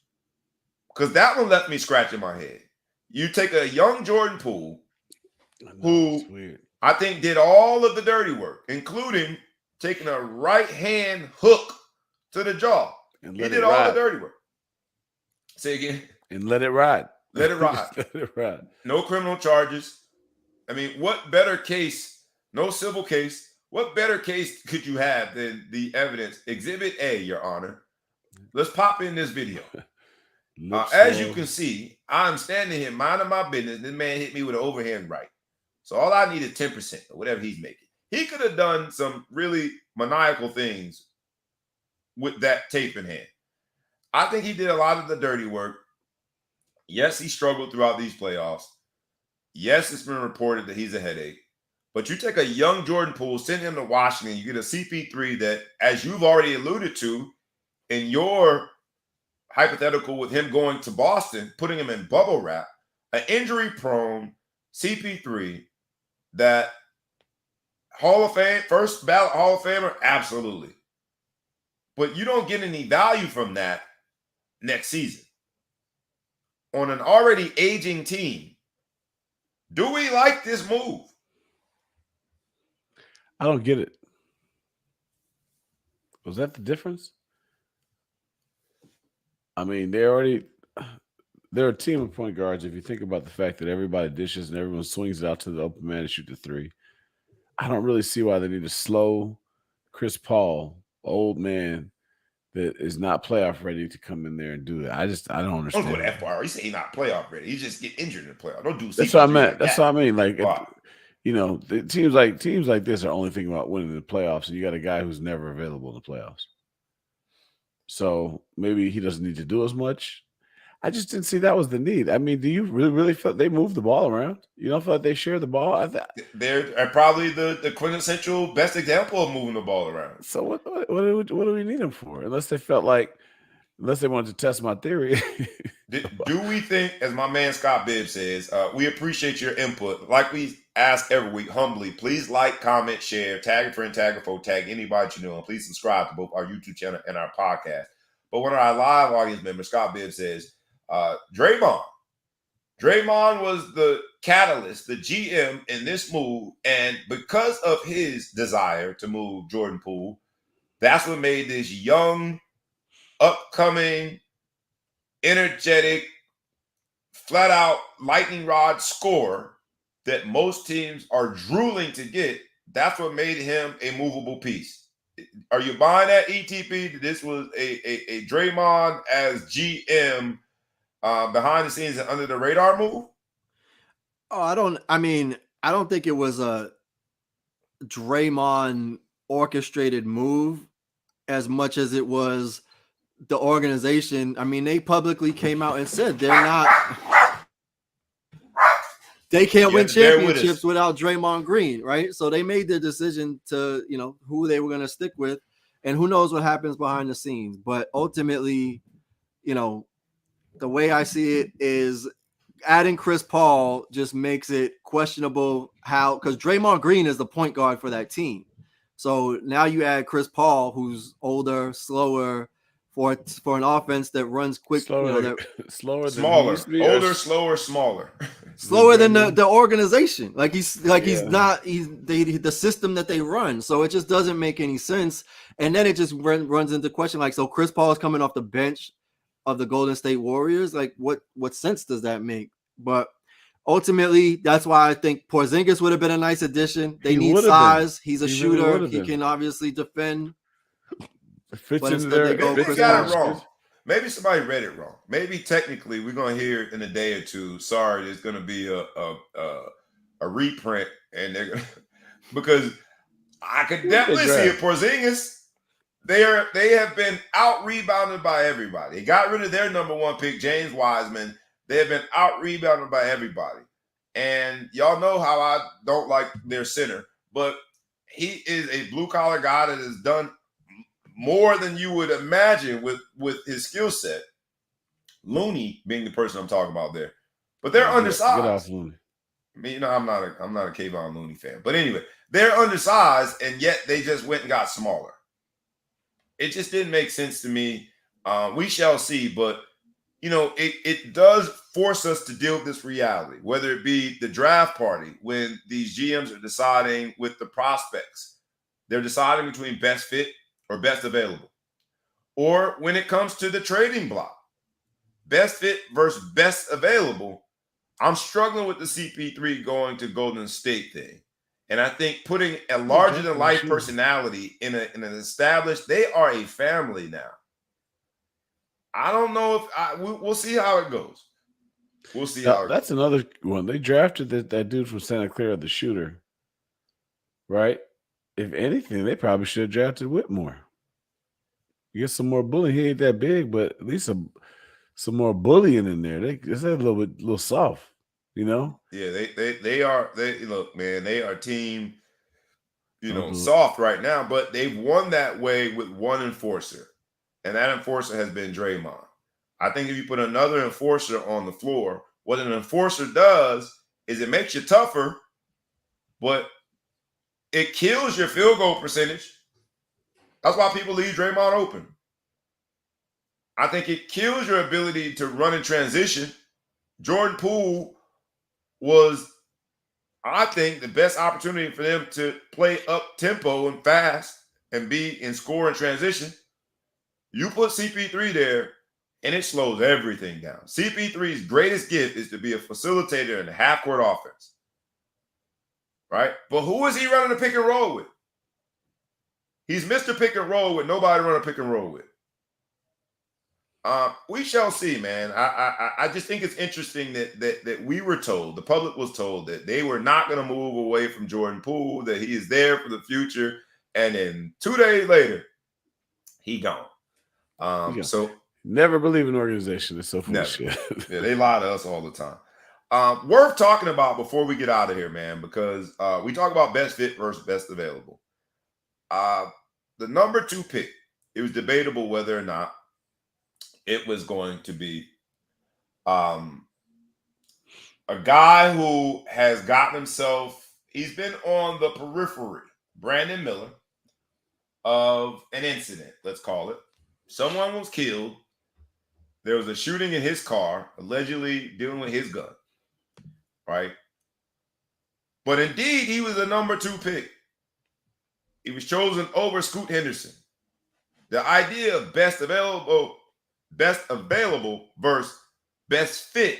because that one left me scratching my head. You take a young Jordan Poole, who I think did all of the dirty work, including taking a right-hand hook to the jaw. He did all the dirty work. Say again. And let it ride. Let it ride. Let it ride. No criminal charges. I mean, what better case, no civil case, what better case could you have than the evidence? Exhibit A, Your Honor. Let's pop in this video. As you can see, I'm standing here minding my business. This man hit me with an overhand right. So all I need is 10% or whatever he's making. He could have done some really maniacal things with that tape in hand. I think he did a lot of the dirty work. Yes, he struggled throughout these playoffs. Yes, it's been reported that he's a headache. But you take a young Jordan Poole, send him to Washington, you get a CP3 that, as you've already alluded to in your hypothetical with him going to Boston, putting him in bubble wrap, an injury-prone CP3 that Hall of Fame, first ballot Hall of Famer, absolutely. But you don't get any value from that next season. On an already aging team, do we like this move? I don't get it. Was that the difference? I mean, they're a team of point guards. If you think about the fact that everybody dishes and everyone swings it out to the open man and shoot the three, I don't really see why they need to slow Chris Paul, old man that is not playoff ready, to come in there and do that. I don't understand. Don't go that far. You say he's not playoff ready. He just get injured in the playoff. Don't do. That's what I meant. That's what I mean. Like, wow. You know, the teams like this are only thinking about winning the playoffs, and you got a guy who's never available in the playoffs. So maybe he doesn't need to do as much. I just didn't see that was the need. I mean, do you really feel they move the ball around? You don't feel like they share the ball? They're probably the quintessential best example of moving the ball around. So what do we need them for? Unless they wanted to test my theory. Do we think, as my man Scott Bibb says, we appreciate your input. Like we ask every week, humbly, please like, comment, share, tag a friend, tag a foe, tag anybody you know, and please subscribe to both our YouTube channel and our podcast. But one of our live audience members, Scott Bibb, says, Draymond was the catalyst, the GM in this move, and because of his desire to move Jordan Poole, that's what made this young, upcoming, energetic, flat out lightning rod scorer that most teams are drooling to get. That's what made him a movable piece. Are you buying that, ETP? This was a Draymond as GM behind the scenes and under the radar move? Oh, I don't think it was a Draymond orchestrated move as much as it was the organization. I mean, they publicly came out and said they can't win championships without Draymond Green, right? So they made their decision to, who they were going to stick with, and who knows what happens behind the scenes. But ultimately, the way I see it is adding Chris Paul just makes it questionable because Draymond Green is the point guard for that team. So now you add Chris Paul, who's older, slower, for an offense that runs quick, smaller, older, slower, smaller, slower than the organization. The system that they run. So it just doesn't make any sense. And then it just runs into question. So Chris Paul is coming off the bench of the Golden State Warriors. What sense does that make? But ultimately, that's why I think Porzingis would have been a nice addition. They need size. He's a shooter. Really he can obviously defend. It fits into their. Maybe they got it wrong. Maybe somebody read it wrong. Maybe technically we're going to hear in a day or two. Sorry, there's going to be a reprint, and they're gonna, because I could definitely see it. Porzingis, they have been out rebounded by everybody. They got rid of their number one pick, James Wiseman. They have been out rebounded by everybody, and y'all know how I don't like their center, but he is a blue collar guy that has done more than you would imagine with his skill set. Looney being the person I'm talking about there, but they're undersized. Get off Looney. I mean, I'm not a Kayvon Looney fan, but anyway, they're undersized, and yet they just went and got smaller. It just didn't make sense to me. We shall see, but it does force us to deal with this reality, whether it be the draft party when these GMs are deciding with the prospects, they're deciding between best fit or best available. Or when it comes to the trading block, best fit versus best available, I'm struggling with the CP3 going to Golden State thing. And I think putting a larger-than-life personality in an established, they are a family now. I don't know if we'll see how it goes. We'll see how it goes. That's another one. They drafted that dude from Santa Clara, the shooter, right? If anything, they probably should have drafted Whitmore. You get some more bullying. He ain't that big, but at least some more bullying in there. It's a little soft, Yeah, they are. Look, man, they are team, soft right now, but they've won that way with one enforcer, and that enforcer has been Draymond. I think if you put another enforcer on the floor, what an enforcer does is it makes you tougher, but it kills your field goal percentage. That's why people leave Draymond open. I think it kills your ability to run in transition. Jordan Poole was, I think, the best opportunity for them to play up tempo and fast and be in score and transition. You put CP3 there, and it slows everything down. CP3's greatest gift is to be a facilitator in the half-court offense. Right? But who is he running the pick and roll with? He's Mr. Pick and Roll with nobody running pick and roll with. We shall see, man. I just think it's interesting that we were told, the public was told that they were not going to move away from Jordan Poole, that he is there for the future, and then 2 days later, he gone. So never believe in an organization. It's so full of shit. Yeah, they lie to us all the time. Worth talking about before we get out of here, man, because we talk about best fit versus best available. The number 2 pick, it was debatable whether or not it was going to be a guy who has gotten himself, he's been on the periphery, Brandon Miller, of an incident, let's call it. Someone was killed. There was a shooting in his car, allegedly dealing with his gun, right? But indeed, he was a number 2 pick. He was chosen over Scoot Henderson. The idea of best available versus best fit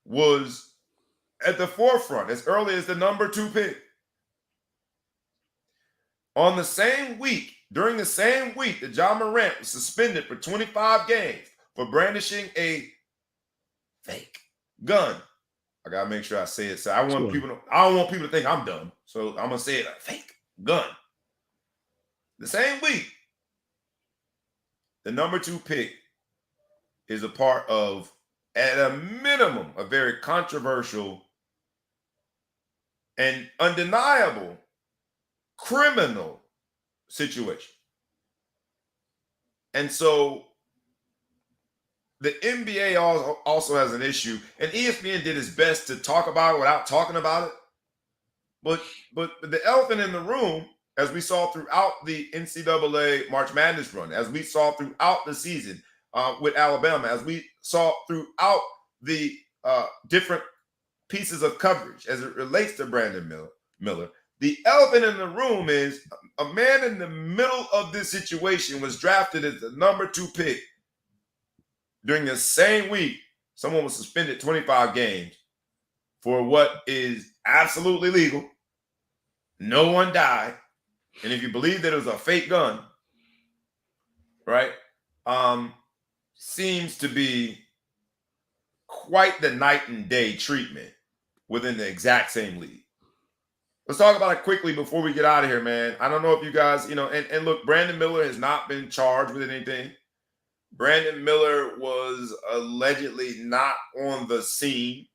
was at the forefront as early as the number 2 pick. On the same week, during the same week that John Morant was suspended for 25 games for brandishing a fake gun. I gotta make sure I say it. So I don't want people to think I'm dumb. So I'm gonna say it, a fake gun. The same week, the number 2 pick is a part of, at a minimum, a very controversial and undeniable criminal situation. And so the NBA also has an issue, and ESPN did its best to talk about it without talking about it. But the elephant in the room, as we saw throughout the NCAA March Madness run, as we saw throughout the season with Alabama, as we saw throughout the different pieces of coverage as it relates to Brandon Miller, the elephant in the room is a man in the middle of this situation was drafted as the number 2 pick. During the same week, someone was suspended 25 games for what is absolutely legal. No one died. And if you believe that it was a fake gun, right, seems to be quite the night and day treatment within the exact same league. Let's talk about it quickly before we get out of here, man. I don't know if you guys, and look, Brandon Miller has not been charged with anything. Brandon Miller was allegedly not on the scene.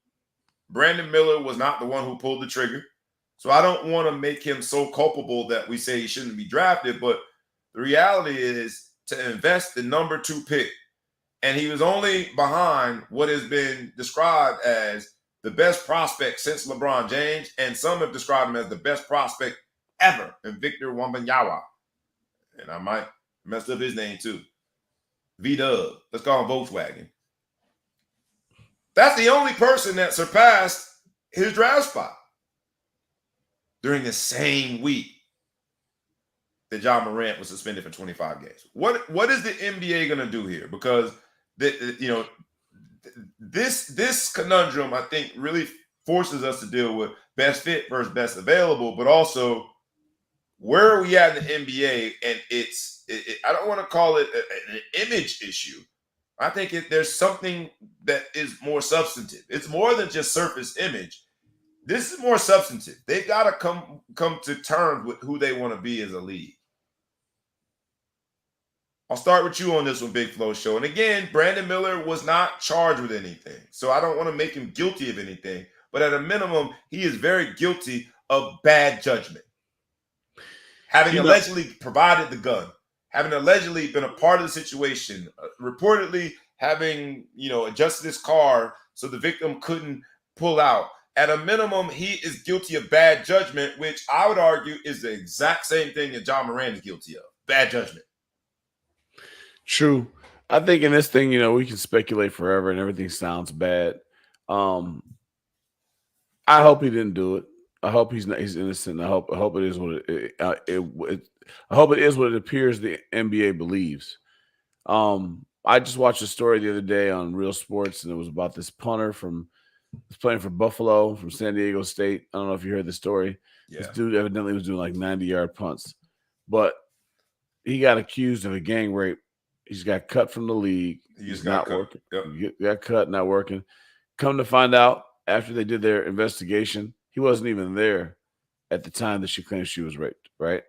Brandon Miller was not the one who pulled the trigger. So I don't want to make him so culpable that we say he shouldn't be drafted. But the reality is to invest the number 2 pick. And he was only behind what has been described as the best prospect since LeBron James. And some have described him as the best prospect ever in Victor Wembanyama. And I might mess up his name too. V-Dub. Let's call him Volkswagen. That's the only person that surpassed his draft spot during the same week that John Morant was suspended for 25 games. What is the NBA going to do here? Because this conundrum, I think, really forces us to deal with best fit versus best available, but also where are we at in the NBA? And I don't want to call it an image issue. I think there's something that is more substantive. It's more than just surface image. This is more substantive. They've got to come to terms with who they want to be as a league. I'll start with you on this one, Big Flow Show. And again, Brandon Miller was not charged with anything. So I don't want to make him guilty of anything. But at a minimum, he is very guilty of bad judgment. Having allegedly provided the gun, having allegedly been a part of the situation, reportedly having, adjusted his car so the victim couldn't pull out. At a minimum, he is guilty of bad judgment, which I would argue is the exact same thing that John Morant is guilty of. Bad judgment. True. I think in this thing, we can speculate forever and everything sounds bad. I hope he didn't do it. I hope he's innocent. I hope it is what I hope it is what it appears the NBA believes. I just watched a story the other day on Real Sports, and it was about this punter was playing for Buffalo from San Diego State. I don't know if you heard the story. Yeah. This dude evidently was doing like 90-yard punts, but he got accused of a gang rape He's got cut from the league. He just He's got not cut. working. Yep. He got cut, not working. Come to find out, after they did their investigation, he wasn't even there at the time that she claimed she was raped, right?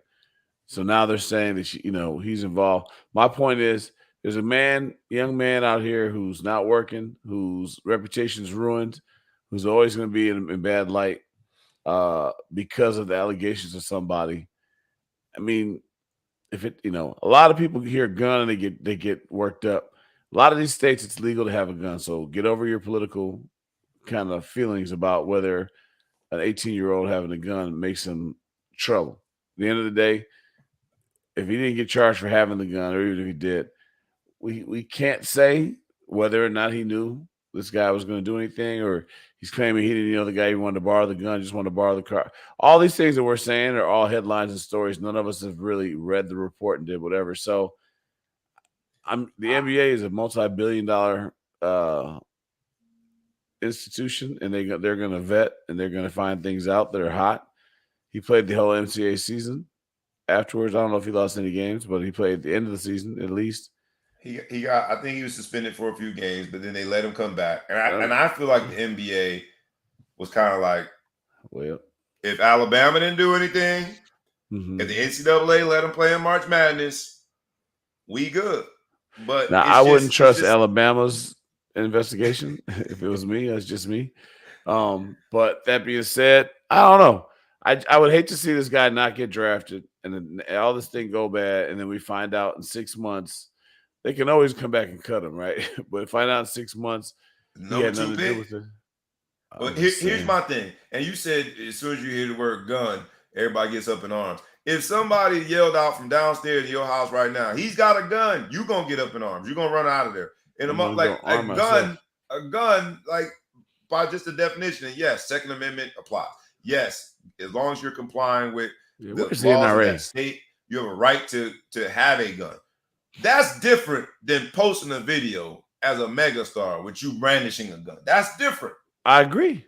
So now they're saying that he's involved. My point is, there's a young man out here who's not working, whose reputation's ruined, who's always going to be in bad light because of the allegations of somebody. I mean, a lot of people hear gun and they get worked up. A lot of these states, it's legal to have a gun. So get over your political kind of feelings about whether an 18-year-old having a gun makes him trouble. At the end of the day, if he didn't get charged for having the gun, or even if he did, we can't say whether or not he knew this guy was going to do anything, or he's claiming he didn't know the guy even wanted to borrow the gun, just wanted to borrow the car. All these things that we're saying are all headlines and stories. None of us have really read the report and did whatever. So the NBA is a multi-billion-dollar institution, and they're going to vet and they're going to find things out that are hot. He played the whole NCAA season. Afterwards, I don't know if he lost any games, but he played at the end of the season at least. He got. I think he was suspended for a few games, but then they let him come back. And I feel like the NBA was kind of like, well, if Alabama didn't do anything, if the NCAA let him play in March Madness, we good. But now I wouldn't trust Alabama's investigation if it was me. That's just me. But that being said, I don't know. I would hate to see this guy not get drafted and then all this thing go bad, and then we find out in 6 months. They can always come back and cut him, right? But find out in 6 months he had nothing to do with it. But here's my thing. And you said as soon as you hear the word gun, everybody gets up in arms. If somebody yelled out from downstairs in your house right now, he's got a gun, you're going to get up in arms. You're going to run out of there. And a gun, like by just the definition, and yes, Second Amendment applies. Yes, as long as you're complying with the laws of that state, you have a right to have a gun. That's different than posting a video as a megastar with you brandishing a gun. That's different. I agree.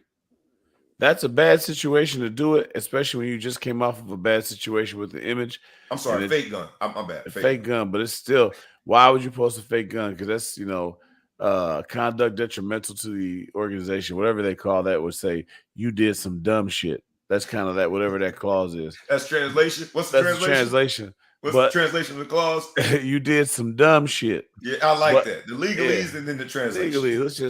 That's a bad situation to do it, especially when you just came off of a bad situation with the image. I'm sorry, fake gun. I'm bad. Fake gun, but it's still, why would you post a fake gun? Because that's, conduct detrimental to the organization, whatever they call that, would say you did some dumb shit. That's kind of that, whatever that clause is. That's translation. What's the translation? What's the translation of the clause? You did some dumb shit. Yeah, I like that. The legalese and then the translation. Legalese,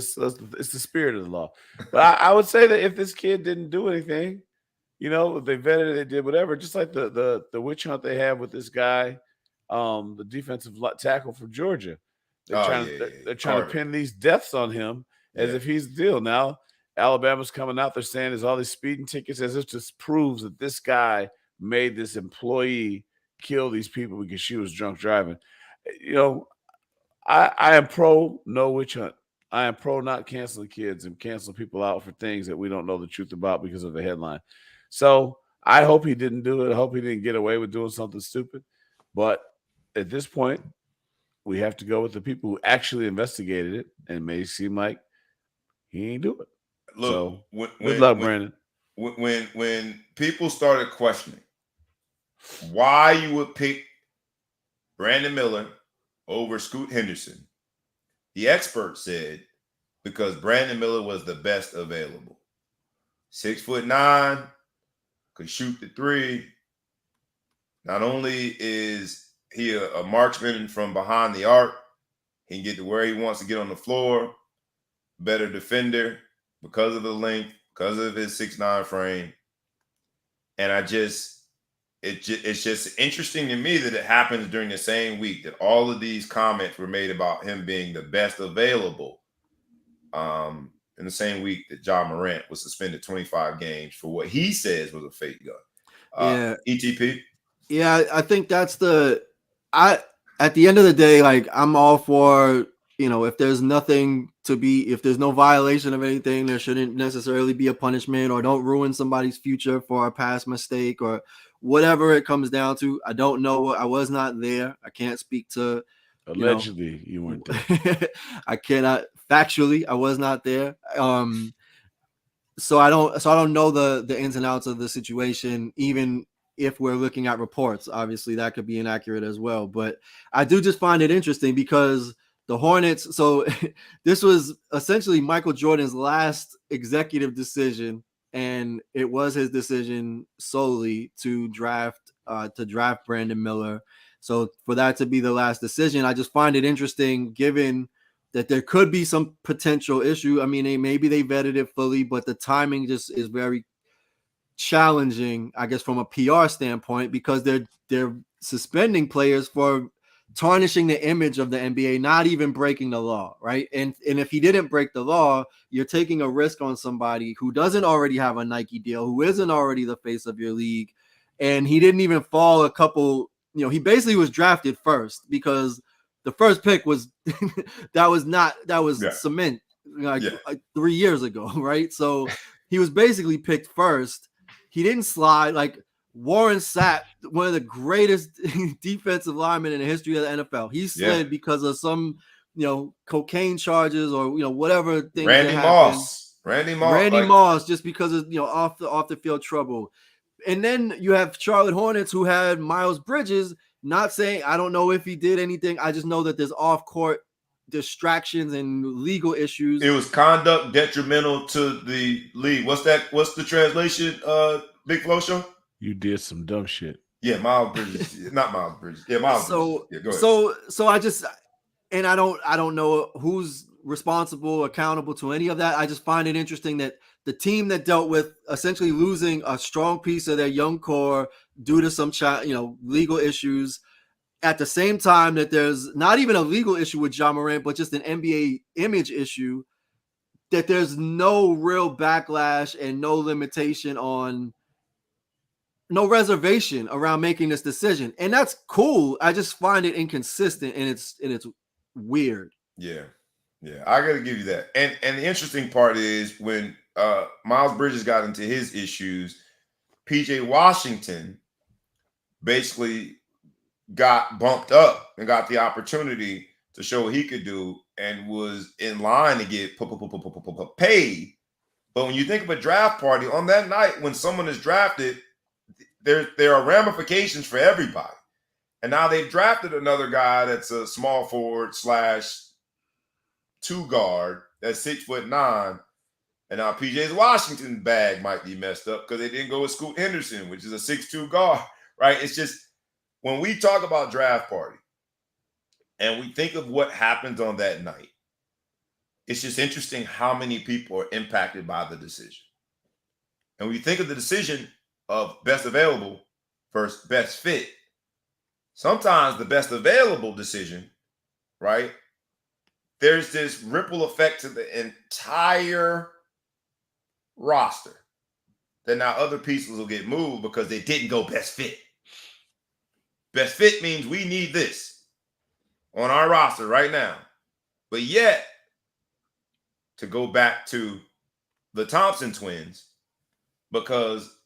it's the spirit of the law. But I would say that if this kid didn't do anything, they vetted it, they did whatever. Just like the witch hunt they have with this guy, the defensive tackle from Georgia. They're trying to pin these deaths on him as if he's the deal. Now Alabama's coming out. They're saying there's all these speeding tickets, as if this proves that this guy made this employee kill these people because she was drunk driving. I am pro no witch hunt. I am pro not canceling kids and canceling people out for things that we don't know the truth about because of the headline. So I hope he didn't do it. I hope he didn't get away with doing something stupid. But at this point, we have to go with the people who actually investigated it, and it may seem like he ain't do it. Look, so, good luck, Brandon. When people started questioning why you would pick Brandon Miller over Scoot Henderson, the expert said because Brandon Miller was the best available. 6'9", could shoot the three. Not only is he a marksman from behind the arc, he can get to where he wants to get on the floor, better defender because of the length, because of his 6'9" frame. And it's just interesting to me that it happens during the same week that all of these comments were made about him being the best available. In the same week that John Morant was suspended 25 games for what he says was a fake gun. ETP. Yeah, I think that's at the end of the day, like, I'm all for, if there's if there's no violation of anything, there shouldn't necessarily be a punishment, or don't ruin somebody's future for a past mistake or whatever it comes down to. I don't know. I was not there. I can't speak to. Allegedly, you weren't there. I cannot factually. I was not there. So I don't know the ins and outs of the situation, even if we're looking at reports. Obviously, that could be inaccurate as well. But I do just find it interesting because the Hornets, so this was essentially Michael Jordan's last executive decision, and it was his decision solely to draft Brandon Miller. So for that to be the last decision, I just find it interesting given that there could be some potential issue. I mean, maybe they vetted it fully, but the timing just is very challenging, I guess, from a PR standpoint, because they're suspending players for tarnishing the image of the NBA, not even breaking the law, right? And if he didn't break the law, you're taking a risk on somebody who doesn't already have a Nike deal, who isn't already the face of your league, and he didn't even fall a couple. He basically was drafted first because the first pick was that was cement like 3 years ago, right? So he was basically picked first. He didn't slide. Like Warren Sapp, one of the greatest defensive linemen in the history of the NFL. He slid because of some, cocaine charges or whatever things that happened. Randy Moss, just because of off the field trouble. And then you have Charlotte Hornets, who had Miles Bridges. Not saying I don't know if he did anything. I just know that there's off-court distractions and legal issues. It was conduct detrimental to the league. What's the translation, Big Flo Show? You did some dumb shit. Yeah, Miles Bridges. Not Miles Bridges. Yeah, Miles Bridges. Yeah, go ahead. So I just, and I don't know who's responsible, accountable to any of that. I just find it interesting that the team that dealt with essentially losing a strong piece of their young core due to some legal issues, at the same time that there's not even a legal issue with Ja Morant, but just an NBA image issue, that there's no real backlash and no limitation on, no reservation around making this decision. And that's cool. I just find it inconsistent and it's weird. Yeah. I got to give you that. And the interesting part is when Miles Bridges got into his issues, PJ Washington basically got bumped up and got the opportunity to show what he could do and was in line to get paid. But when you think of a draft party on that night, when someone is drafted, there are ramifications for everybody. And now they've drafted another guy that's a small forward / 2 guard that's 6'9". And now PJ Washington's bag might be messed up because they didn't go with Scoot Henderson, which is a 6'2" guard, right? It's just, when we talk about draft party and we think of what happens on that night, it's just interesting how many people are impacted by the decision. And when you think of the decision of best available versus best fit, sometimes the best available decision, right? There's this ripple effect to the entire roster that now other pieces will get moved because they didn't go best fit. Best fit means we need this on our roster right now. But yet, to go back to the Thompson Twins, because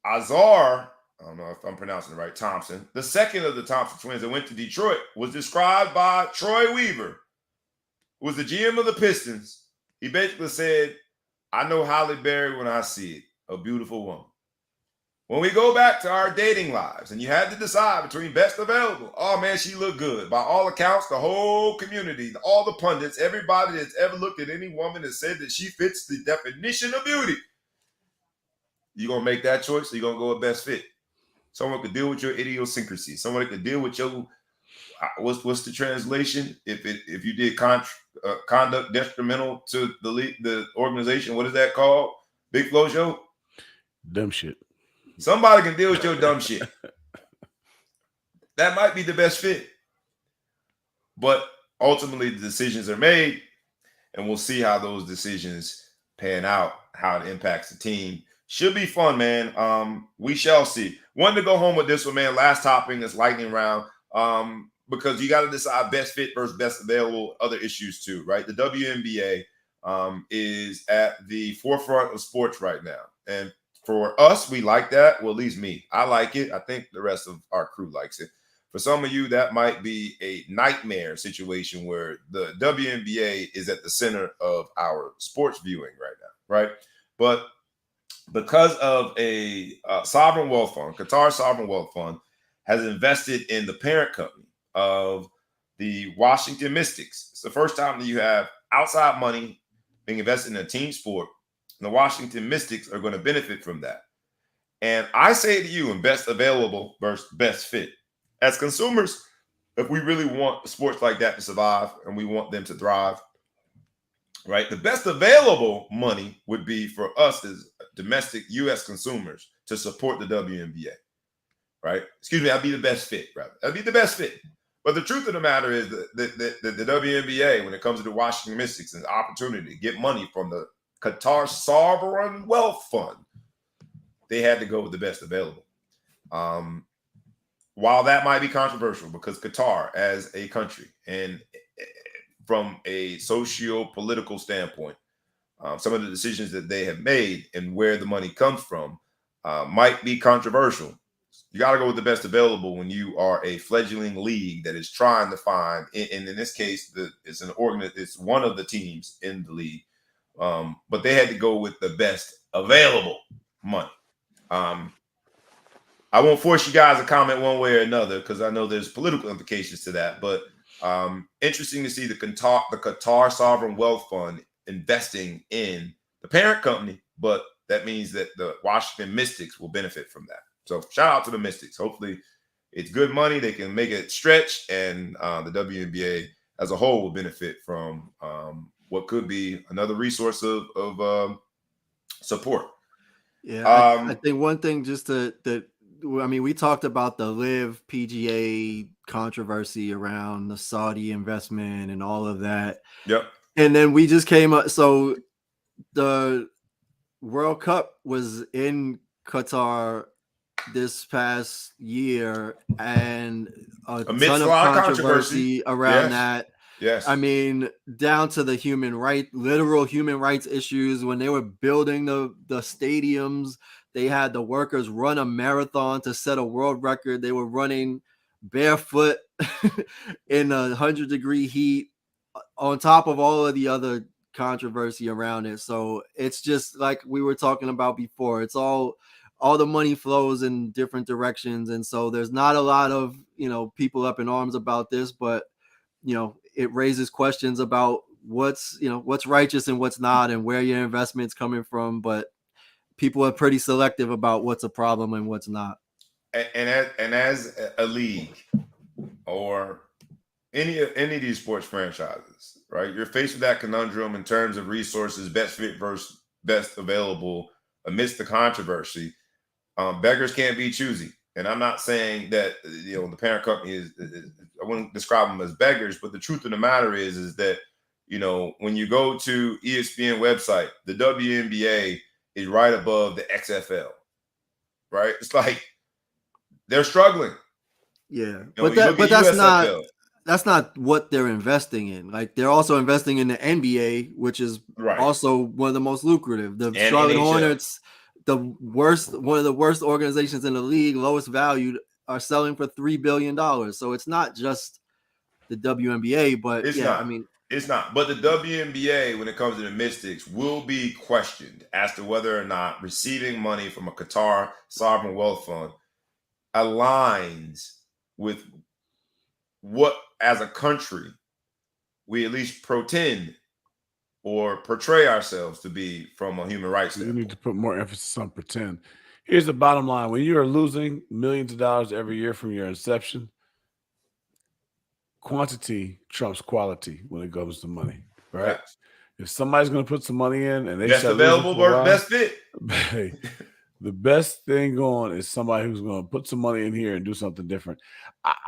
Azar, I don't know if I'm pronouncing it right, Thompson, the second of the Thompson Twins that went to Detroit, was described by Troy Weaver, who was the GM of the Pistons. He basically said, I know Halle Berry when I see it, a beautiful woman. When we go back to our dating lives and you had to decide between best available, oh man, she looked good. By all accounts, the whole community, all the pundits, everybody that's ever looked at any woman that said that she fits the definition of beauty. You're going to make that choice, or you're going to go with best fit. Someone could deal with your idiosyncrasy. Someone could deal with your, what's the translation? If you did conduct detrimental to the organization, what is that called? Big Flo Show? Dumb shit. Somebody can deal with your dumb shit. That might be the best fit. But ultimately, the decisions are made, and we'll see how those decisions pan out, how it impacts the team. Should be fun, man. We shall see. Wanted to go home with this one, man. Last topic, this lightning round, because you got to decide best fit versus best available, other issues too, right? The WNBA is at the forefront of sports right now. And for us, we like that. Well, at least me. I like it. I think the rest of our crew likes it. For some of you, that might be a nightmare situation where the WNBA is at the center of our sports viewing right now, right? But because of a sovereign wealth fund, Qatar sovereign wealth fund has invested in the parent company of the Washington Mystics. It's the first time that you have outside money being invested in a team sport, and the Washington Mystics are going to benefit from that. And I say to you, in best available versus best fit, as consumers, if we really want sports like that to survive and we want them to thrive, right? The best available money would be for us as domestic U.S. consumers to support the WNBA, right? Excuse me, that'd be the best fit, rather. That'd be the best fit. But the truth of the matter is that the WNBA, when it comes to the Washington Mystics, is an opportunity to get money from the Qatar Sovereign Wealth Fund. They had to go with the best available. While that might be controversial, because Qatar as a country and from a socio-political standpoint, some of the decisions that they have made and where the money comes from might be controversial. You got to go with the best available when you are a fledgling league that is trying to find, and in this case, it's one of the teams in the league, but they had to go with the best available money. I won't force you guys to comment one way or another because I know there's political implications to that, but interesting to see the Qatar Sovereign Wealth Fund investing in the parent company, but that means that the Washington Mystics will benefit from that. So shout out to the Mystics. Hopefully it's good money. They can make it stretch, and the WNBA as a whole will benefit from what could be another resource of support. Yeah, I think one thing we talked about the Live PGA controversy around the Saudi investment and all of that. Yep. And then we just came up. So the World Cup was in Qatar this past year, and a ton of controversy around that. Yes. I mean, down to the literal human rights issues. When they were building the stadiums, they had the workers run a marathon to set a world record. They were running barefoot in 100-degree heat on top of all of the other controversy around it. So it's just like we were talking about before. It's all the money flows in different directions. And so there's not a lot of, people up in arms about this, but, it raises questions about what's righteous and what's not, and where your investment's coming from. But people are pretty selective about what's a problem and what's not. And as a league or any of these sports franchises, right? You're faced with that conundrum in terms of resources, best fit versus best available amidst the controversy. Beggars can't be choosy. And I'm not saying that, the parent company is I wouldn't describe them as beggars, but the truth of the matter is that, when you go to ESPN website, the WNBA is right above the XFL, right? It's like they're struggling. Yeah, but that's not what they're investing in. Like, they're also investing in the NBA, which is also one of the most lucrative. The Charlotte Hornets, one of the worst organizations in the league, lowest valued, are selling for $3 billion. So it's not just the WNBA, but it's not. But the WNBA, when it comes to the Mystics, will be questioned as to whether or not receiving money from a Qatar sovereign wealth fund aligns with what, as a country, we at least pretend or portray ourselves to be from a human rights standpoint. You need to put more emphasis on pretend. Here's the bottom line. When you are losing millions of dollars every year from your inception, quantity trumps quality when it comes to money, right? Yes. If somebody's going to put some money in and they best available versus best fit, the best thing going is somebody who's going to put some money in here and do something different.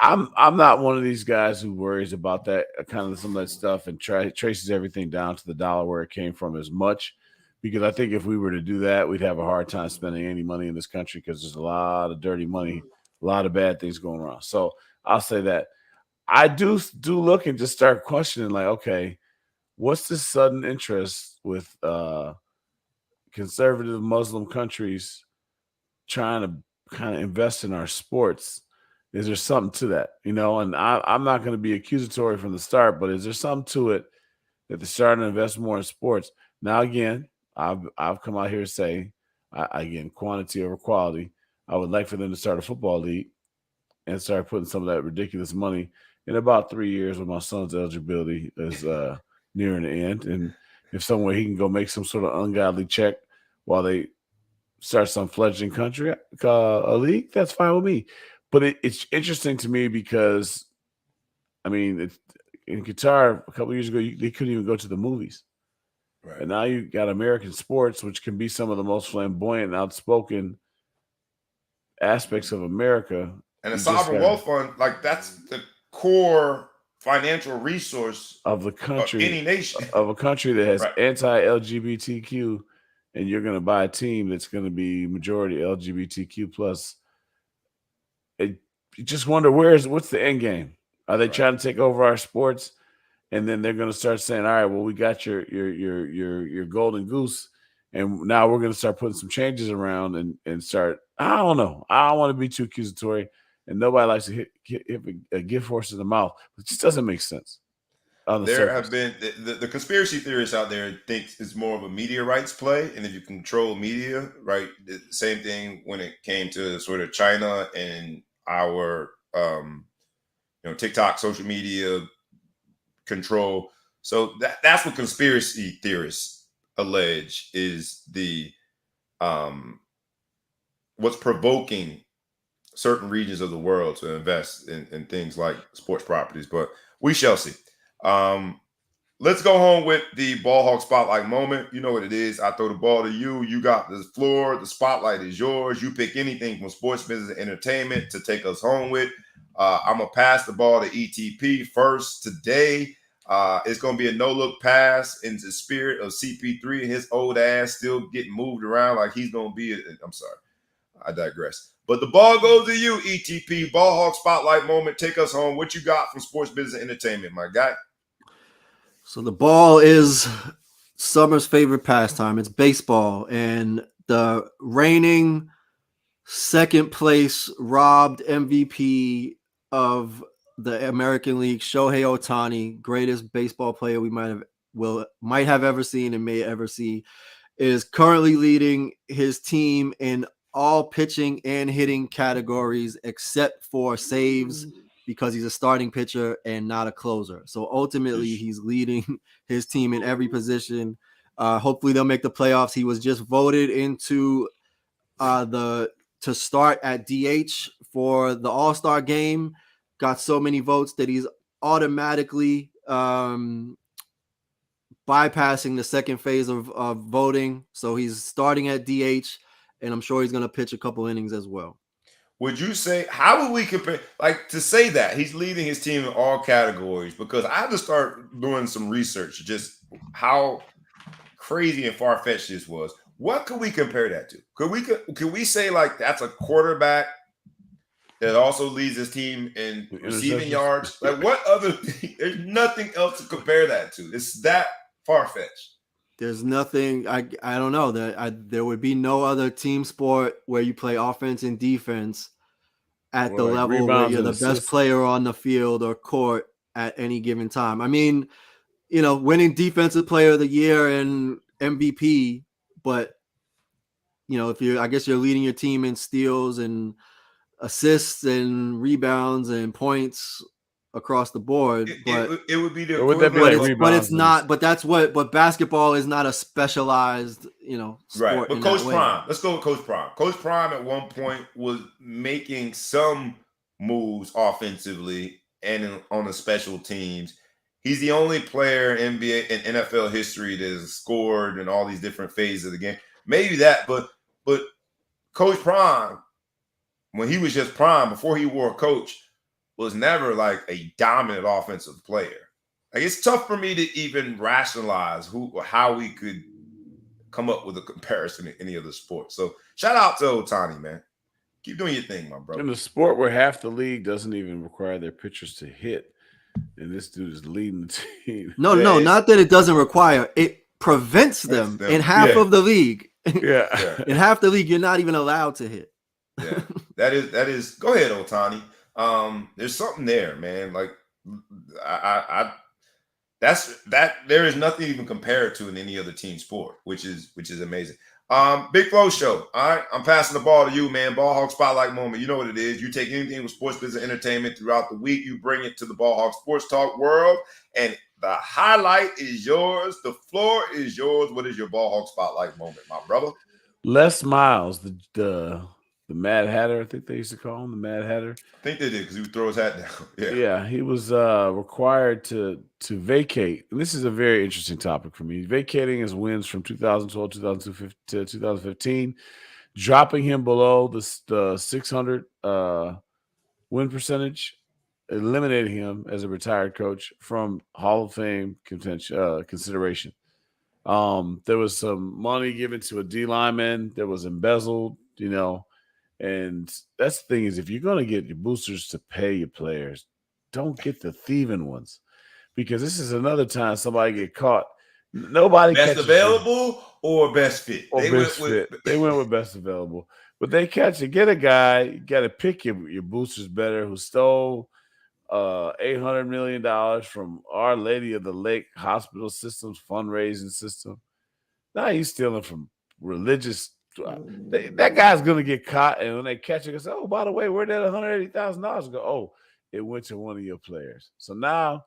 I'm not one of these guys who worries about that kind of some of that stuff and traces everything down to the dollar where it came from as much, because I think if we were to do that, we'd have a hard time spending any money in this country because there's a lot of dirty money, a lot of bad things going on. So I'll say that. I do look and just start questioning, like, okay, what's this sudden interest with conservative Muslim countries trying to kind of invest in our sports? Is there something to that? And I'm not going to be accusatory from the start, but is there something to it that they're starting to invest more in sports? Now, again, I've come out here to say Again, quantity over quality. I would like for them to start a football league and start putting some of that ridiculous money in about 3 years when my son's eligibility is nearing the end. And if somewhere he can go make some sort of ungodly check while they start some fledgling country, a league, that's fine with me. But it's interesting to me because, I mean, in Qatar a couple years ago, they couldn't even go to the movies. Right. And now you got American sports, which can be some of the most flamboyant and outspoken aspects of America. And the sovereign wealth fund, like that's the core financial resource of the country, any nation, of a country that has right. anti-LGBTQ, and you're going to buy a team that's going to be majority LGBTQ plus. You just wonder what's the end game? Are they trying to take over our sports, and then they're going to start saying, "All right, well, we got your golden goose, and now we're going to start putting some changes around and start." I don't know. I don't want to be too accusatory, and nobody likes to hit a gift horse in the mouth. It just doesn't make sense. There have been the conspiracy theorists out there think it's more of a media rights play, and if you control media, right? The same thing when it came to sort of China and our TikTok social media control. So that's what conspiracy theorists allege is the what's provoking certain regions of the world to invest in things like sports properties. But we shall see. Let's go home with the ball hawk spotlight moment. You know what it is. I throw the ball to you. You got the floor. The spotlight is yours. You pick anything from sports, business, and entertainment to take us home with. I'm going to pass the ball to ETP first today. It's going to be a no-look pass in the spirit of CP3 and his old ass still getting moved around like he's going to be. I'm sorry. I digress. But the ball goes to you, ETP. Ball hawk spotlight moment. Take us home. What you got from sports, business, and entertainment, my guy? So the ball is summer's favorite pastime. It's baseball. And the reigning second place robbed MVP of the American League, Shohei Ohtani, greatest baseball player we might have ever seen and may ever see, is currently leading his team in all pitching and hitting categories except for saves, because he's a starting pitcher and not a closer. So ultimately, he's leading his team in every position. Hopefully, they'll make the playoffs. He was just voted into to start at DH for the All-Star game. Got so many votes that he's automatically bypassing the second phase of voting. So he's starting at DH, and I'm sure he's going to pitch a couple innings as well. Would you say, how would we compare, like to say that he's leading his team in all categories? Because I had to start doing some research, just how crazy and far-fetched this was. What could we compare that to? Could we say like that's a quarterback that also leads his team in receiving yards? Like what other thing? There's nothing else to compare that to. It's that far-fetched. There's nothing. I don't know that there would be no other team sport where you play offense and defense at the level where you're the best player on the field or court at any given time. I mean, winning defensive player of the year and MVP, but I guess you're leading your team in steals and assists and rebounds and points across the board, it would be the equivalent, but it's not. But but basketball is not a specialized, sport. Right. But Coach Prime, let's go with Coach Prime. Coach Prime at one point was making some moves offensively and on the special teams. He's the only player in NBA and NFL history that has scored in all these different phases of the game. Maybe that, but Coach Prime, when he was just Prime, before he wore coach, was never like a dominant offensive player. Like it's tough for me to even rationalize how we could come up with a comparison in any other sport. So shout out to Ohtani, man. Keep doing your thing, my brother. In a sport where half the league doesn't even require their pitchers to hit, and this dude is leading the team. No, not that it doesn't require. It prevents them in half of the league. Yeah. In half the league, you're not even allowed to hit. Yeah, that is. Go ahead, Ohtani. There's something there, man. Like There is nothing even compared to in any other team sport, which is amazing. Big Flow Show. All right, I'm passing the ball to you, man. Ball Hawk Spotlight moment. You know what it is. You take anything with sports business entertainment throughout the week, you bring it to the Ball Hawk Sports Talk world, and the highlight is yours. The floor is yours. What is your Ball Hawk Spotlight moment, my brother? Les Miles, the Mad Hatter, I think they used to call him the Mad Hatter. I think they did because he would throw his hat down. Yeah, he was required to vacate. And this is a very interesting topic for me. Vacating his wins from 2012 to 2015, dropping him below the 600 win percentage, eliminating him as a retired coach from Hall of Fame consideration. There was some money given to a D lineman that was embezzled, and that's the thing is if you're going to get your boosters to pay your players, don't get the thieving ones, because this is another time somebody get caught. Nobody best available or best fit. Or best fit. They went with best available, but they catch it. Get a guy. You got to pick your boosters better who stole $800 million from Our Lady of the Lake Hospital System's fundraising system. Now he's stealing from religious. That guy's gonna get caught, and when they catch it, they say, "Oh, by the way, where'd that $180,000 go?" Oh, it went to one of your players. So now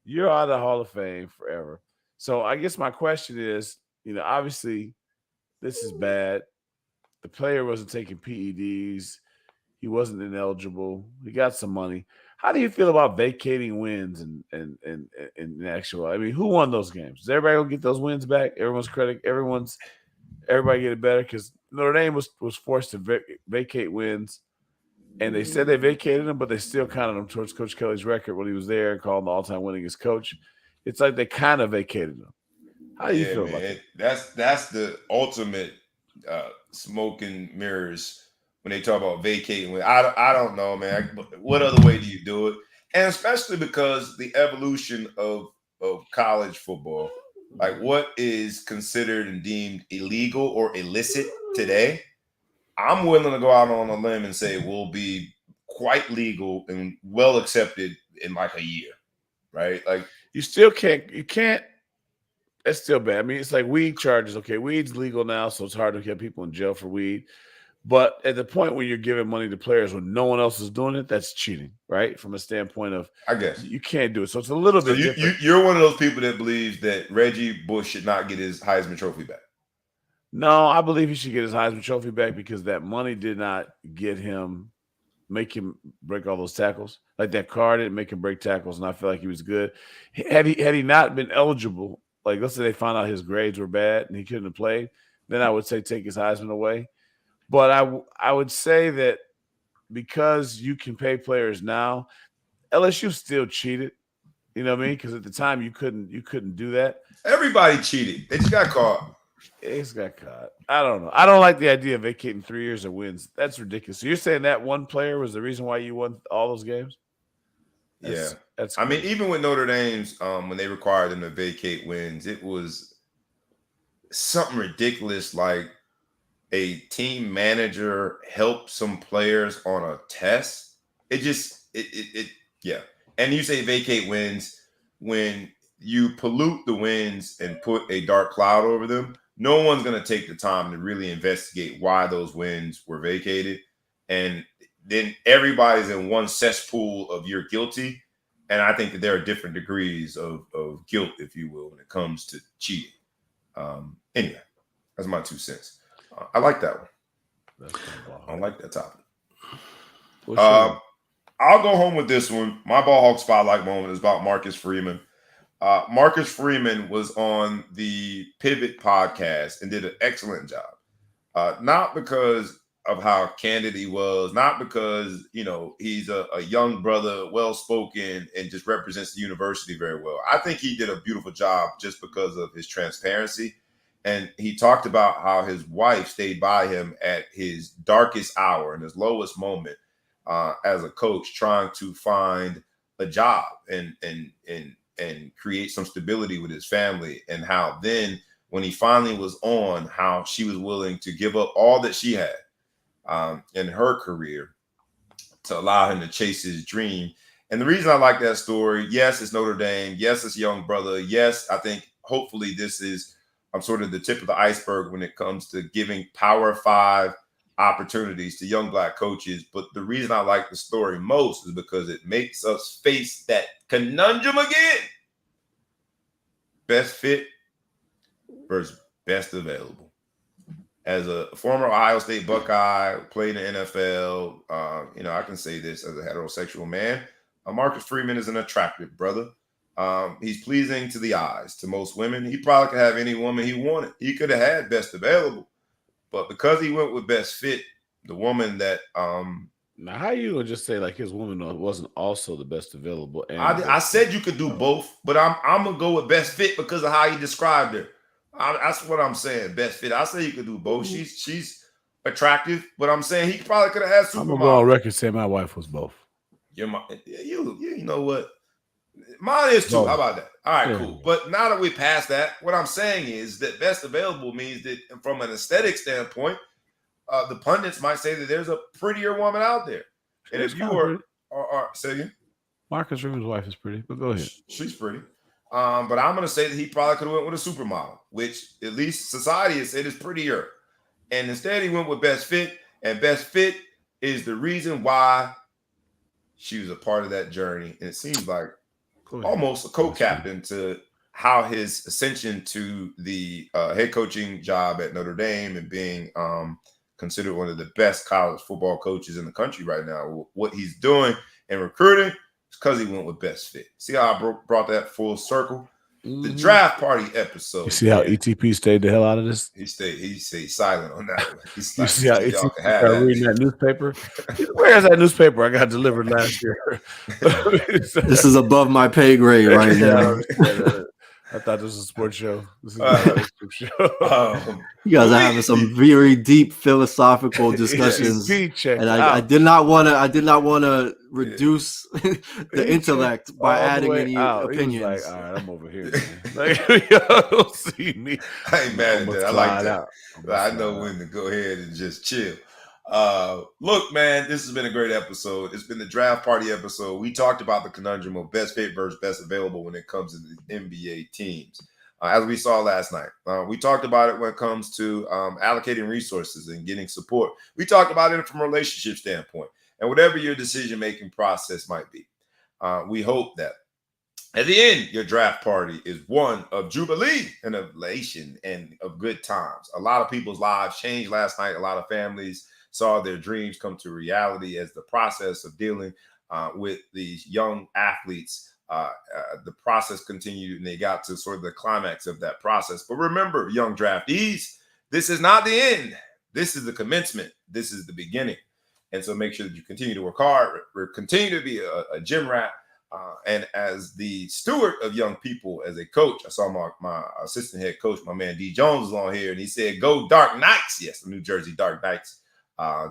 you're out of the Hall of Fame forever. So I guess my question is, obviously this is bad. The player wasn't taking PEDs. He wasn't ineligible. He got some money. How do you feel about vacating wins and in actual? I mean, who won those games? Is everybody gonna get those wins back? Everyone's credit. Everybody get it better because Notre Dame was forced to vacate wins, and they said they vacated them, but they still counted them towards Coach Kelly's record when he was there and called him the all-time winningest coach. It's like they kind of vacated them. How do you feel about that? That's the ultimate smoke and mirrors when they talk about vacating. I don't know, man. What other way do you do it? And especially because the evolution of college football, like what is considered and deemed illegal or illicit today, I'm willing to go out on a limb and say will be quite legal and well accepted in like a year, right? Like you can't. That's still bad. I mean, it's like weed charges. Okay, weed's legal now, so it's hard to get people in jail for weed. But at the point where you're giving money to players when no one else is doing it, that's cheating, right? From a standpoint of, I guess you can't do it. So it's a little bit different. You're one of those people that believes that Reggie Bush should not get his Heisman Trophy back. No, I believe he should get his Heisman Trophy back because that money did not make him break all those tackles. Like that car didn't make him break tackles, and I feel like he was good. Had he not been eligible, like let's say they found out his grades were bad and he couldn't have played, then I would say take his Heisman away. But I would say that because you can pay players now, LSU still cheated. You know what I mean? Because at the time you couldn't do that. Everybody cheated. They just got caught. It's got caught. I don't know. I don't like the idea of vacating 3 years of wins. That's ridiculous. So you're saying that one player was the reason why you won all those games? That's crazy. I mean, even with Notre Dame's, when they required them to vacate wins, it was something ridiculous like a team manager helped some players on a test. Yeah. And you say vacate wins when you pollute the wins and put a dark cloud over them. No one's going to take the time to really investigate why those wins were vacated. And then everybody's in one cesspool of you're guilty. And I think that there are different degrees of guilt, if you will, when it comes to cheating. Anyway, that's my 2 cents. I like that one. I like that topic. I'll go home with this one. My Ball Hawk Spotlight moment is about Marcus Freeman. Marcus Freeman was on the Pivot podcast and did an excellent job. Not because of how candid he was, not because, he's a young brother, well-spoken, and just represents the university very well. I think he did a beautiful job just because of his transparency. And he talked about how his wife stayed by him at his darkest hour and his lowest moment as a coach, trying to find a job and create some stability with his family. And how then when he finally was on, how she was willing to give up all that she had in her career to allow him to chase his dream. And the reason I like that story, yes, it's Notre Dame. Yes, it's young brother. Yes, I think hopefully this is sort of the tip of the iceberg when it comes to giving Power 5 opportunities to young black coaches. But the reason I like the story most is because it makes us face that conundrum again. Best fit versus best available. As a former Ohio State Buckeye, played in the NFL, I can say this as a heterosexual man. Marcus Freeman is an attractive brother. He's pleasing to the eyes. To most women, he probably could have any woman he wanted. He could have had best available. But because he went with best fit, the woman that now how you gonna just say like his woman wasn't also the best available? And I said you could do both, but I'm gonna go with best fit because of how he described her. That's what I'm saying. Best fit. I say you could do both. She's attractive, but I'm saying he probably could have had supermodel. I'm gonna go on record saying my wife was both. You know what? Mine is too. Both. How about that? All right, Yeah. cool. But now that we're past that, what I'm saying is that best available means that from an aesthetic standpoint, the pundits might say that there's a prettier woman out there. And if you are saying Marcus Freeman's wife is pretty, but go ahead. She's pretty. But I'm going to say that he probably could have went with a supermodel, which at least society has said is prettier. And instead he went with best fit, and best fit is the reason why she was a part of that journey. And it seems like almost a co-captain to how his ascension to the head coaching job at Notre Dame and being considered one of the best college football coaches in the country right now. What he's doing in recruiting is because he went with best fit. See how I brought that full circle? Mm-hmm. The draft party episode. You see how ETP stayed the hell out of this? He stayed silent on that one. You see how ETP started reading that newspaper? Where's that newspaper I got delivered last year? This is above my pay grade right now. I thought this was a sports show. This is a show. You guys are having some very deep philosophical discussions, and I did not want to reduce the intellect by adding any opinions. Like, all right, I'm over here. Y'all don't see me. I ain't mad at that. I like that. I know when to go ahead and just chill. Look, man, this has been a great episode. It's been the draft party episode. We talked about the conundrum of best fit versus best available when it comes to the NBA teams. As we saw last night, we talked about it when it comes to allocating resources and getting support. We talked about it from a relationship standpoint and whatever your decision-making process might be. We hope that at the end, your draft party is one of jubilee and of elation and of good times. A lot of people's lives changed last night. A lot of families saw their dreams come to reality as the process of dealing with these young athletes. The process continued and they got to sort of the climax of that process. But remember, young draftees, this is not the end. This is the commencement. This is the beginning. And so make sure that you continue to work hard, continue to be a gym rat. And as the steward of young people, as a coach, I saw my assistant head coach, my man D Jones, was on here, and he said, "Go Dark Knights." Yes, the New Jersey Dark Knights.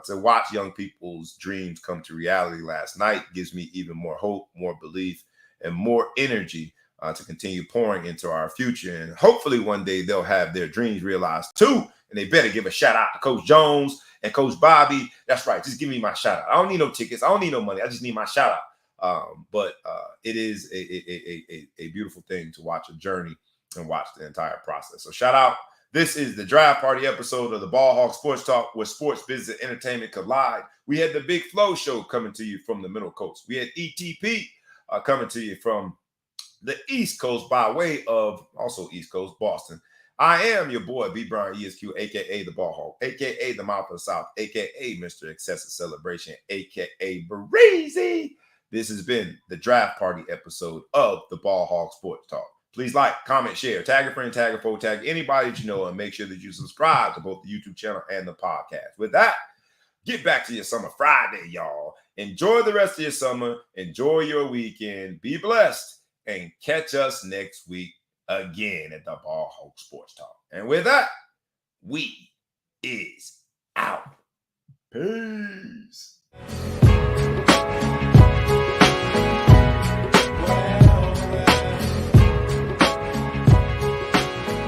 To watch young people's dreams come to reality last night gives me even more hope, more belief, and more energy to continue pouring into our future. And hopefully one day they'll have their dreams realized too. And they better give a shout out to Coach Jones and Coach Bobby. That's right. Just give me my shout out. I don't need no tickets. I don't need no money. I just need my shout out. But it is a beautiful thing to watch a journey and watch the entire process. So shout out. This is the draft party episode of the Ball Hawk Sports Talk, where sports, business, and entertainment collide. We had the Big Flow Show coming to you from the Middle Coast. We had ETP coming to you from the East Coast by way of also East Coast, Boston. I am your boy, B. Brown ESQ, a.k.a. the Ball Hawk, a.k.a. the Mouth of the South, a.k.a. Mr. Excessive Celebration, a.k.a. Breezy. This has been the draft party episode of the Ball Hawk Sports Talk. Please like, comment, share, tag a friend, tag a foe, tag anybody that you know, and make sure that you subscribe to both the YouTube channel and the podcast. With that, get back to your summer Friday, y'all. Enjoy the rest of your summer. Enjoy your weekend. Be blessed. And catch us next week again at the Ball Hawk Sports Talk. And with that, we is out. Peace.